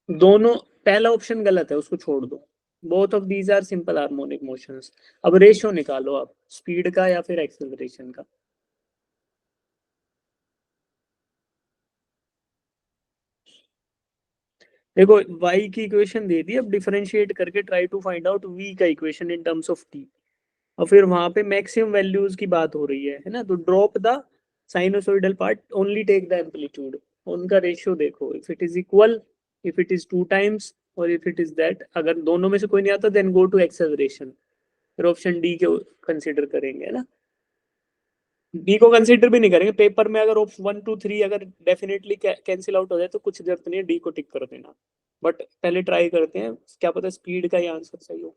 दोनों पहला ऑप्शन गलत है, उसको छोड़ दो। Both of these are simple harmonic motions. अब रेशियो निकालो आप, स्पीड का या फिर एक्सेलरेशन का। देखो y की इक्वेशन दे दी, अब डिफरेंशिएट करके try to find out v का equation in terms of t। और फिर वहां पे मैक्सिमम वैल्यूज की बात हो रही है ना, तो drop the sinusoidal part, only take the amplitude. उनका रेशियो देखो, if it is equal, if it is 2 times, और इफ इट इज दैट। अगर दोनों में से कोई नहीं आता देन गो टू एक्सेलरेशन, फिर ऑप्शन डी के कंसीडर करेंगे, है ना। डी को कंसीडर भी नहीं करेंगे पेपर में, अगर ऑप्शन 1 2 3 अगर डेफिनेटली कैंसिल आउट हो जाए तो कुछ जरूरत नहीं है, डी को टिक कर देना। बट पहले ट्राई करते हैं, क्या पता स्पीड का ही आंसर सही हो।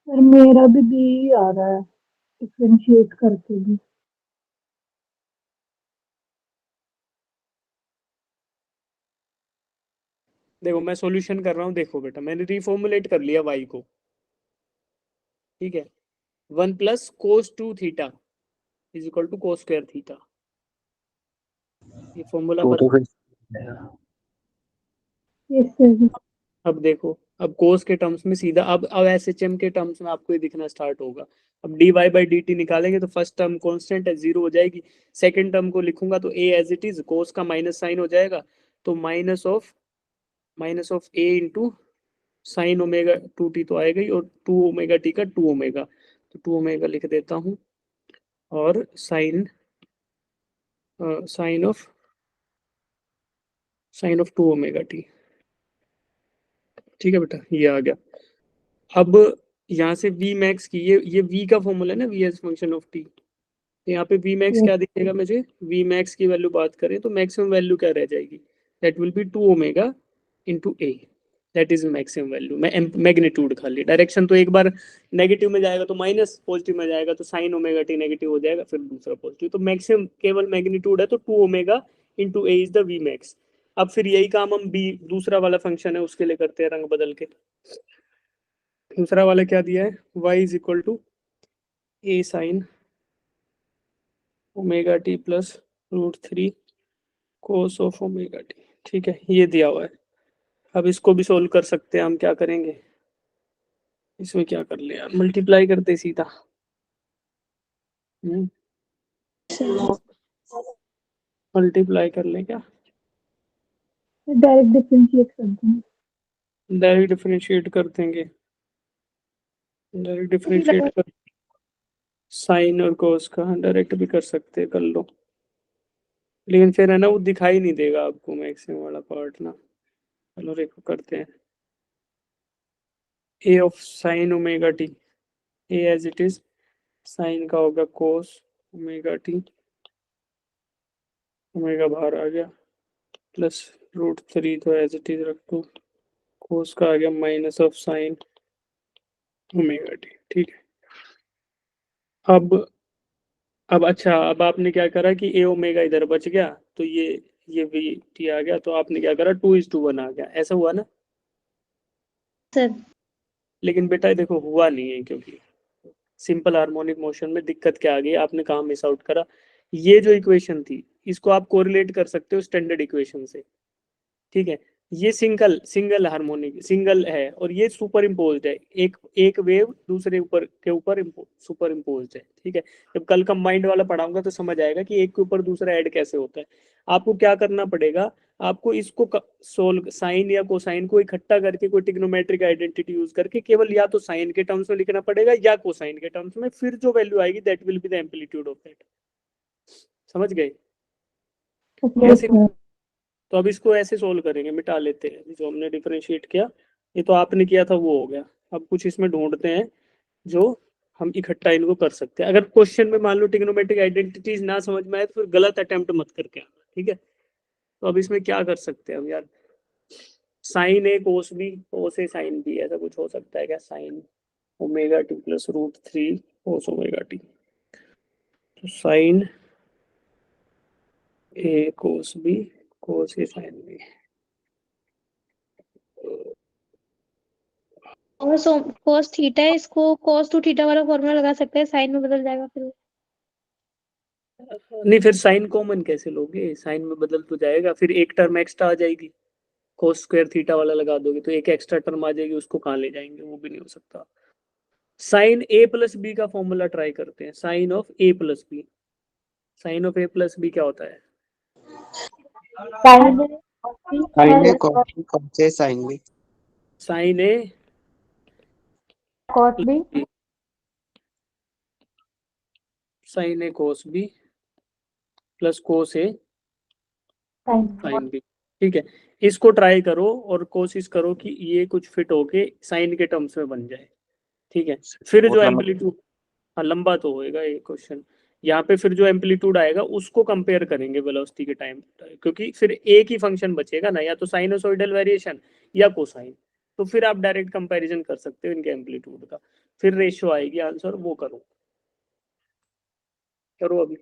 पर मेरा भी बी ही आ रहा है डिफरेंशिएट करके भी। देखो मैं सॉल्यूशन कर रहा हूँ, देखो बेटा मैंने रिफॉर्मुलेट कर लिया y को, ठीक है। 1 plus cos 2 theta is equal to cos square theta, ये फॉर्मूला तो पर। Yes sir. अब देखो, अब कोस के टर्म्स में सीधा, अब एसएचएम के टर्म्स में आपको ये दिखना स्टार्ट होगा। अब dy बाई डी टी निकालेंगे तो फर्स्ट टर्म कांस्टेंट है, 0 हो जाएगी। सेकंड टर्म को लिखूंगा तो a एज इट इज, कोस का माइनस साइन हो जाएगा, तो minus of a into sine omega 2t तो आएगा ही, और 2 ओमेगा टी का 2 ओमेगा, तो 2 ओमेगा लिख देता हूँ, और साइन ऑफ 2 ओमेगा टी। ठीक है बेटा, ये आ गया। अब यहाँ से v मैक्स की, ये v का फॉर्मूला है ना, v as function of t। यहाँ पे v मैक्स क्या दिखेगा मुझे, v मैक्स की वैल्यू बात करें तो मैक्सिमम वैल्यू क्या रह जाएगी, that will be 2 omega into a, that is maximum value. मैं मैग्नीट्यूड खाली, डायरेक्शन तो एक बार नेगेटिव में जाएगा तो माइनस, पॉजिटिव में जाएगा तो साइन ओमेगा टी नेगेटिव हो जाएगा, फिर दूसरा पॉजिटिव, तो मैक्सिमम केवल मैग्नीट्यूड है, तो 2 omega into a is the v max. अब फिर यही काम हम b दूसरा वाला फंक्शन है उसके लिए करते हैं, रंग बदल के। दूसरा वाला क्या दिया है, y is equal to a sine omega T plus √3 cos of omega T, ठीक है, ये दिया हुआ है। अब इसको भी सोल्व कर सकते हैं हम, क्या करेंगे इसमें, क्या कर ले यार, मल्टीप्लाई करते सीधा। मल्टीप्लाई कर ले क्या, डायरेक्ट डिफरेंशिएट कर देंगे। डायरेक्ट डिफरेंशिएट कर देंगे, डायरेक्ट डिफरेंशिएट कर, साइन और कोस का डायरेक्ट भी कर सकते हैं, कर लो। लेकिन फिर है ना वो दिखाई नहीं देगा आपको मैक्सिमम वाला पार्ट ना। चलो देखो करते हैं, a of sine omega t, a as it is, sine का होगा कोस ओमेगा टी, ओमेगा बाहर आ गया, प्लस √3 तो एज इट इज रख दो, कोस का आ गया minus of sine omega T, ठीक है। अब अच्छा, अब आपने क्या करा कि a ओमेगा इधर बच गया, तो ये v t आ गया, तो आपने क्या करा 2:1 आ गया, ऐसा हुआ ना। सर लेकिन बेटा देखो हुआ नहीं है, क्योंकि सिंपल हार्मोनिक मोशन में दिक्कत क्या आ गई, आपने कहाँ मिस आउट करा। ये जो इक्वेशन थी इसको आप कोरिलेट कर सकते हो स्टैंडर्ड इक्वेशन से, ठीक है। ये सिंगल सिंगल हार्मोनिक सिंगल है और ये सुपर इम्पोज्ड है, एक एक वेव दूसरे ऊपर के ऊपर सुपर इम्पोज्ड है, ठीक है। जब कल कंबाइंड वाला पढ़ाऊंगा तो समझ आएगा कि एक के ऊपर दूसरा ऐड कैसे होता है। आपको क्या करना पड़ेगा, आपको इसको सोल्व साइन या कोसाइन को इकट्ठा करके कोई ट्रिग्नोमेट्रिक आइडेंटिटी यूज करके केवल या तो साइन के टर्म्स में लिखना पड़ेगा या कोसाइन के टर्म्स में, फिर जो वैल्यू आएगी that will be the amplitude of that. समझ गए? ओके ऐसे सर। तो अब इसको ऐसे सोल्व करेंगे, मिटा लेते हैं जो हमने डिफरेंशिएट किया, ये तो आपने किया था वो हो गया। अब कुछ इसमें ढूंढते हैं जो हम इकट्ठा इनको कर सकते हैं। अगर क्वेश्चन में मान लो ट्रिग्नोमेट्रिक आइडेंटिटीज ना समझ में आए तो फिर गलत अटेम्प्ट मत करके आना, ठीक है। तो अब इसमें क्या कर सकते हैं हम यार, sine A cos B, cos A sine B, ऐसा कुछ हो सकता है क्या? Sine omega T plus root 3 cos omega T, तो sine A cos B cos A sine B. और सो cos थीटा है, इसको cos टू थीटा वाला फॉर्मूला लगा सकते हैं, साइन में बदल जाएगा फिर। नहीं, फिर साइन कॉमन कैसे लोगे? साइन में बदल तो जाएगा, फिर एक टर्म एक्स्ट्रा आ जाएगी, कोस स्क्वायर थीटा वाला लगा दोगे तो एक एक्स्ट्रा टर्म आ जाएगी, उसको कहाँ ले जाएंगे? वो भी नहीं हो सकता। साइन ए प्लस बी का फॉर्मूला ट्राई करते हैं, sine of A plus B. Sine of A plus B क्या होता है? Sine A cos A sine B. Sine A cos B sine A cos B plus cos A sine sine B, ठीक है। इसको try करो और कोशिश करो कि ये कुछ फिट होके साइन के टर्म्स में बन जाए, ठीक है। फिर बहुत जो लंबा। एम्पलीट्यूड, हाँ लंबा तो होएगा ये क्वेश्चन, यहाँ पे फिर जो एम्पलीट्यूड आएगा उसको कंपेयर करेंगे वेलोसिटी के टाइम, क्योंकि फिर एक ही फंक्शन बचेगा ना, या तो साइनोसॉइडल वेरिएशन या कोसाइन। तो फिर आप डायरेक्ट कंपैरिजन कर सकते हो इनके एम्पलीट्यूड का, फिर रेशियो आएगी आंसर, वो करो करो अभी।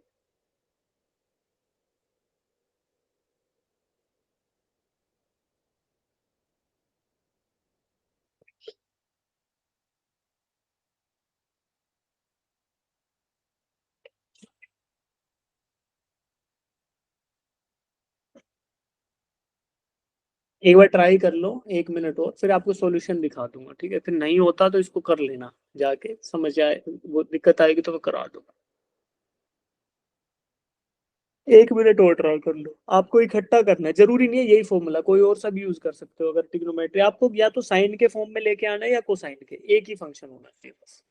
एक बार ट्राई कर लो 1 मिनट और, फिर आपको सॉल्यूशन दिखा दूंगा, ठीक है। फिर नहीं होता तो इसको कर लेना, जाके समझ आए वो दिक्कत आएगी तो मैं करा दूंगा। 1 मिनट और ट्राई कर लो। आपको इकट्ठा करना है, जरूरी नहीं है यही फॉर्मूला, कोई और सा भी यूज कर सकते हो। अगर ट्रिग्नोमेट्री आपको या तो साइन के फॉर्म में लेके आना है या कोसाइन के, एक ही फंक्शन होना चाहिए बस।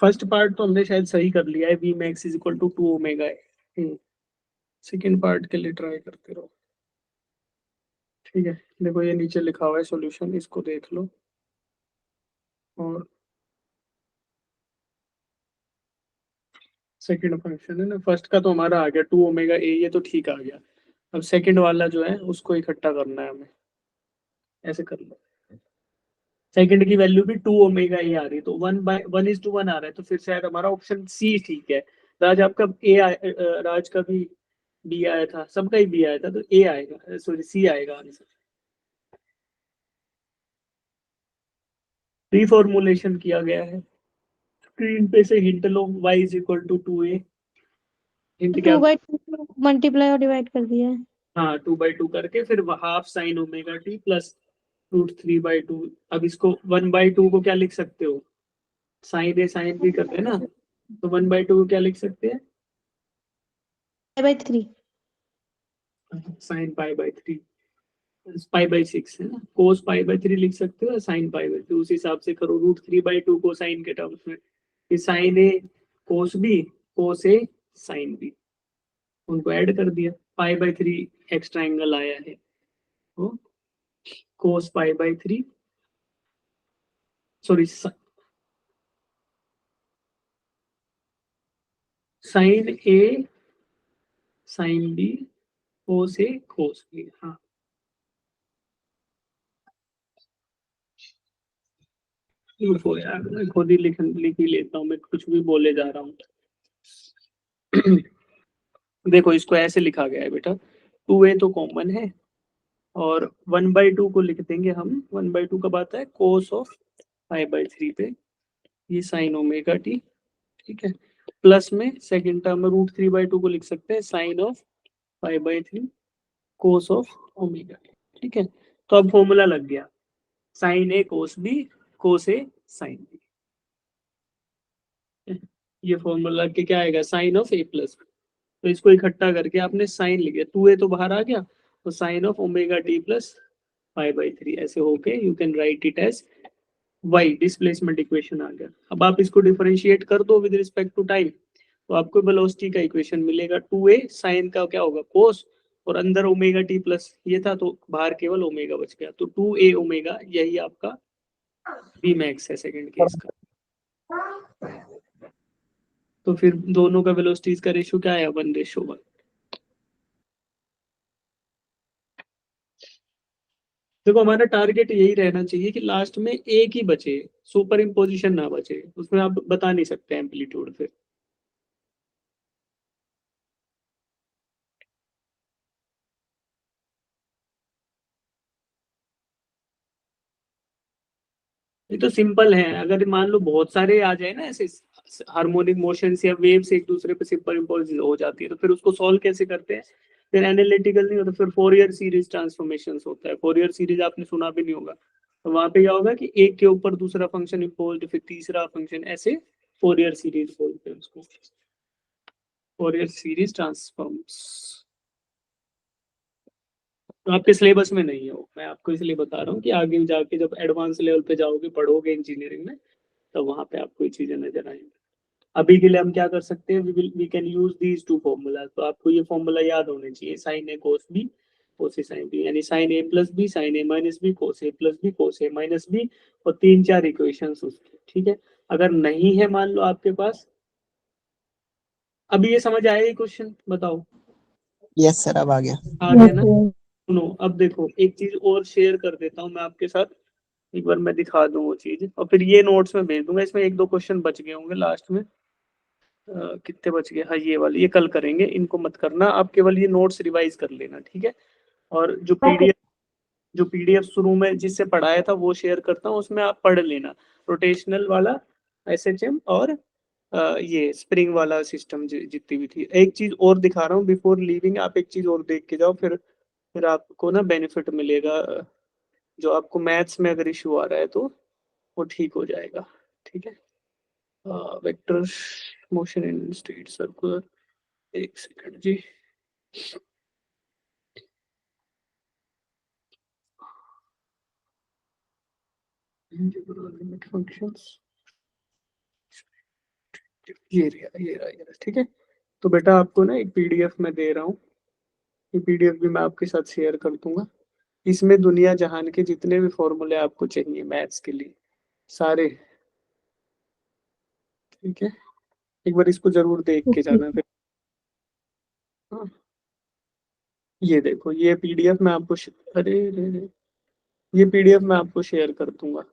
फर्स्ट पार्ट तो हमने शायद सही कर लिया है, v max is equal to 2 omega है। सेकेंड पार्ट के लिए ट्राई करते रहो, ठीक है। देखो ये नीचे लिखा हुआ है सॉल्यूशन, इसको देख लो। और सेकेंड फंक्शन है ना, फर्स्ट का तो हमारा आ गया 2 ओमेगा ए, ये तो ठीक आ गया। अब सेकेंड वाला जो है उसको इकट्ठा करना है हमें, ऐसे कर लो। सेकंड की वैल्यू भी 2 ओमेगा ए आ रही है, तो 1:1 आ रहा है, तो फिर शायद हमारा ऑप्शन सी ठीक है। राज आपका राज का भी बी आया था, सबका ही बी आया था, तो ए आएगा, सॉरी सी आएगा आंसर। रिफॉर्मुलेशन किया गया है, स्क्रीन पे से हिंट लो, y is equal to 2a। Hint क्या? 2/2 मल्टीप्लाई और डिवाइड कर दिया है। हाँ 2/2 करके फिर half sine omega T plus √3/2। अब इसको 1/2 को क्या लिख सकते हो? साइन ए साइन बी करते हैं ना, तो 1/2 को क्या लिख सकते हैं? पाई/3 साइन π/3, π/6 है ना, कोस π/3 लिख सकते हो, साइन π/2 उस हिसाब से करो। √3/2 को साइन के टर्म्स में, फिर sign A cos B cos A sine B, उनको ऐड कर दिया, π/3 एक्स्ट्रा एंगल आया है, तो कोस π/3 सॉरी साइन ए साइन बी कोस ए कोस बी। हाँ देखो यार मैं खुद ही लिख ही लेता हूँ, मैं कुछ भी बोले जा रहा हूँ। देखो इसको ऐसे लिखा गया है बेटा, 2a तो कॉमन है और 1/2 को लिख देंगे हम। 1/2 कब आता है, कोस ऑफ π/3 पे, ये साइन ओमेगा टी, ठीक है। प्लस में सेकंड टर्म में √3/2 को लिख सकते हैं sine of π/3 cos of omega T, ठीक है। तो अब फॉर्मूला लग गया, sine A cos B cos A sine B. ये फॉर्मूला के क्या आएगा, साइन ऑफ ए प्लस, तो इसको इकट्ठा करके आपने साइन लिख दिया, 2a तो बाहर आ गया, तो sine of omega T plus π/3 ऐसे होके you can write it as y, displacement equation आ गया। अब आप इसको डिफरेंशिएट कर दो विद रिस्पेक्ट टू टाइम, तो आपको वेलोसिटी का इक्वेशन मिलेगा, 2a साइन का क्या होगा कोस, और अंदर ओमेगा टी प्लस ये था तो बाहर केवल ओमेगा बच गया, तो 2a ओमेगा, यही आपका बी मैक्स है सेकंड केस का। तो फिर दोनों का वेलोसिटीज का रेशियो क्या है, 1:1। देखो हमारा टारगेट यही रहना चाहिए कि लास्ट में एक ही बचे, सुपर इम्पोजिशन ना बचे, उसमें आप बता नहीं सकते एम्पलीट्यूड फिर। ये तो सिंपल है, अगर मान लो बहुत सारे आ जाए ना ऐसे हार्मोनिक मोशन या वेव से एक दूसरे पे सुपर इम्पोज हो जाती है, तो फिर उसको सॉल्व कैसे करते हैं, फिर एनालिटिकल नहीं होता, फिर फोरियर सीरीज ट्रांसफॉर्मेशन होता है। फोरियर सीरीज आपने सुना भी नहीं होगा, तो वहां पे क्या होगा कि एक के ऊपर दूसरा फंक्शन इम्पोज, फिर तीसरा फंक्शन, ऐसे फोरियर सीरीज बोलते हैं उसको, फोरियर सीरीज ट्रांसफॉर्म्स। तो आपके सिलेबस में नहीं हो, मैं आपको इसलिए बता रहा हूँ कि आगे जाके जब एडवांस लेवल पे जाओगे, पढ़ोगे इंजीनियरिंग में, तो वहां पे आपको ये चीजें नजर आएंगी। अभी के लिए हम क्या कर सकते हैं, we can use these two formula, तो आपको ये फॉर्मूला याद होने चाहिए, sine A cos B cos A sine B, यानी sine A plus B sine A minus B cos A plus B cos A minus B, और 3-4 equations उसकी, ठीक है। अगर नहीं है मान लो आपके पास, अभी ये समझ आया ये क्वेश्चन, बताओ। यस सर, अब आ गया। आ गया ना। सुनो अब देखो एक चीज और शेयर कर देता हूँ मैं आपके साथ, एक बार मैं दिखा दूं वो चीज, और फिर ये नोट्स में भेज दूंगा। इसमें 1-2 क्वेश्चन बच गए होंगे लास्ट में, कितने बच गए, हाँ ये वाले, ये कल करेंगे, इनको मत करना, आप केवल ये नोट्स रिवाइज कर लेना, ठीक है। और जो पीडीएफ शुरू में जिससे पढ़ाया था वो शेयर करता हूँ, उसमें आप पढ़ लेना, रोटेशनल वाला एसएचएम और ये स्प्रिंग वाला सिस्टम जितनी भी थी। एक चीज और दिखा रहा हूँ बिफोर लीविंग, आप एक चीज और देख के जाओ, फिर आपको ना बेनिफिट मिलेगा, जो आपको मैथ्स में अगर इशू आ रहा है तो वो ठीक हो जाएगा, ठीक है। Vector motion in straight circular, एक सेकंड जी। लिमिट फंक्शंस, ये रहा, ठीक है। तो बेटा आपको ना एक पीडीएफ में दे रहा हूँ, ये पीडीएफ भी मैं आपके साथ शेयर कर दूंगा। इसमें दुनिया जहान के जितने भी फॉर्मूले आपको चाहिए मैथ्स के लिए सारे, ठीक है। एक बार इसको जरूर देख के जाना फिर। हाँ, ये देखो ये पीडीएफ मैं आपको अरे ये पीडीएफ मैं आपको शेयर कर दूंगा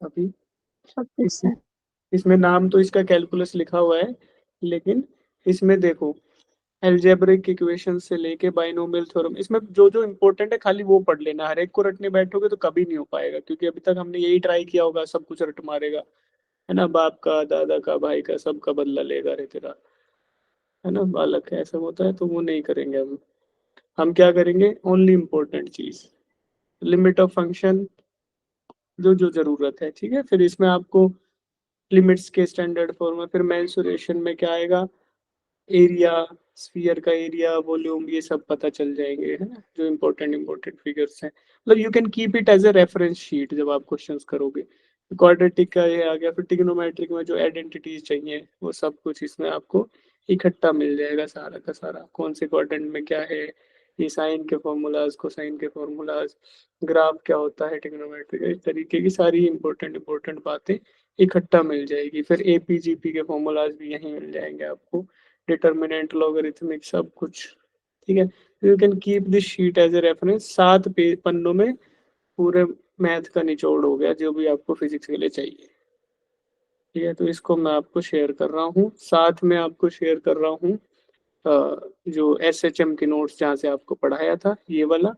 अभी। इसमें नाम तो इसका कैलकुलस लिखा हुआ है, लेकिन इसमें देखो अलजेब्रिक इक्वेशन से लेके बाइनोमियल थ्योरम, इसमें जो जो इम्पोर्टेंट है खाली वो पढ़ लेना, हर एक को रटने बैठोगे तो कभी नहीं हो पाएगा, क्योंकि अभी तक हमने यही ट्राई किया होगा, सब कुछ रट मारेगा, है ना, बाप का दादा का भाई का सबका बदला लेगा रे तेरा, है ना, बालक ऐसा होता है, तो वो नहीं करेंगे हम क्या करेंगे, ओनली इम्पोर्टेंट चीज, लिमिट ऑफ फंक्शन, जो जो जरूरत है, ठीक है। फिर इसमें आपको लिमिट्स के स्टैंडर्ड फॉर्म में, फिर मेंसुरेशन में क्या आएगा, एरिया, स्फीयर का एरिया, वॉल्यूम, ये सब पता चल जाएंगे, है ना, जो इम्पोर्टेंट फिगर्स हैं, मतलब you can keep it as a reference sheet जब आप क्वेश्चंस करोगे। क्वाड्रेटिक का ये आ गया, फिर ट्रिग्नोमेट्रिक में जो आइडेंटिटीज चाहिए वो सब कुछ इसमें आपको इकट्ठा मिल जाएगा, सारा का सारा, कौन से क्वाड्रेंट में क्या है, ये साइन के फॉर्मूलाज, कोसाइन के फॉर्मूलाज, ग्राफ क्या होता है ट्रिग्नोमेट्रिक, इस तरीके की सारी इंपॉर्टेंट बातें इकट्ठा मिल जाएगी। फिर एपीजीपी के फॉर्मूलाज भी यहीं मिल जाएंगे आपको, डिटर्मिनेंट, लॉगरिथमिक, सब कुछ, ठीक है। You can keep this sheet as a reference, 7 पन्नों में पूरे मैथ का निचोड़ हो गया जो भी आपको फिजिक्स के लिए चाहिए। ठीक है, तो इसको मैं आपको शेयर कर रहा हूँ, साथ में आपको शेयर कर रहा हूँ जो SHM के नोट्स जहाँ से आपको पढ़ाया था ये वाला,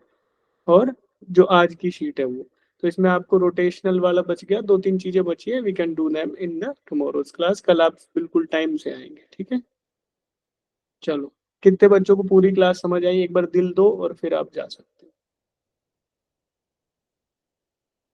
और जो आज की शीट है वो। तो इसमें आपको रोटेशनल वाला बच गया, 2-3 चीजें बची है, we can do them in the tomorrow's class. कल आप बिल्कुल टाइम से आएंगे, ठीक है। चलो, कितने बच्चों को पूरी क्लास समझ आई, एक बार दिल दो और फिर आप जा सकते हैं।